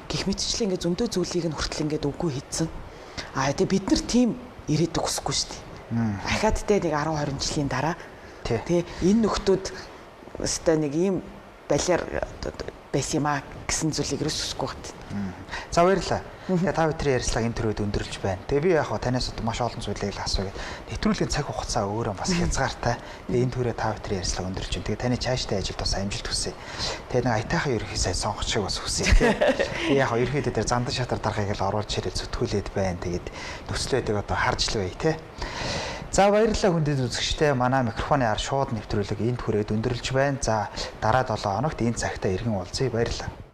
гих мэтчлэн ингээд зөндөө зүйлийг нь хүртэл ингээд үгүй хийцэн. Тэгээ бид нар тийм ирээдүг хүсэхгүй шүү дээ. Ахаад те нэг 10 20 жилийн дараа те энэ нөхдүүд өстой нэг ийм балиар байсан юм а гэсэн зүйлийг ерөөс хүсэхгүй байна. За баярлалаа. Тэгээ та бүхэн ярьцлага энэ төрөд өндөрлж байна. Тэгээ би яг танаас маш олон зүйлийг л асуугээд нэвтрүүлгийн цаг хугацаа өөрөө бас хязгаартай. Тэгээ энэ төрөд та бүхэн ярьцлага өндөрлж байна. Тэгээ таны цаашдаа ажилд бас амжилт хүсье. Тэгээ нэг аятайхан ерөнхий сайд сонгох шиг бас хүсье. Тэгээ яг ерөнхийдөө дээр зандан шатар даргаыг л оруулж ирээд зүтгүүлээд байна. Тэгээд нөхцөлөдөө одоо харж л бай те. За баярлалаа хүндэт үзэгчдээ. Манай микрофоны ар шууд нэвтрүүлэг энд хүрээд өндөрлж байна. За дараа 7 хоногт энэ цагтаа иргэн уулзъя. Баярлалаа.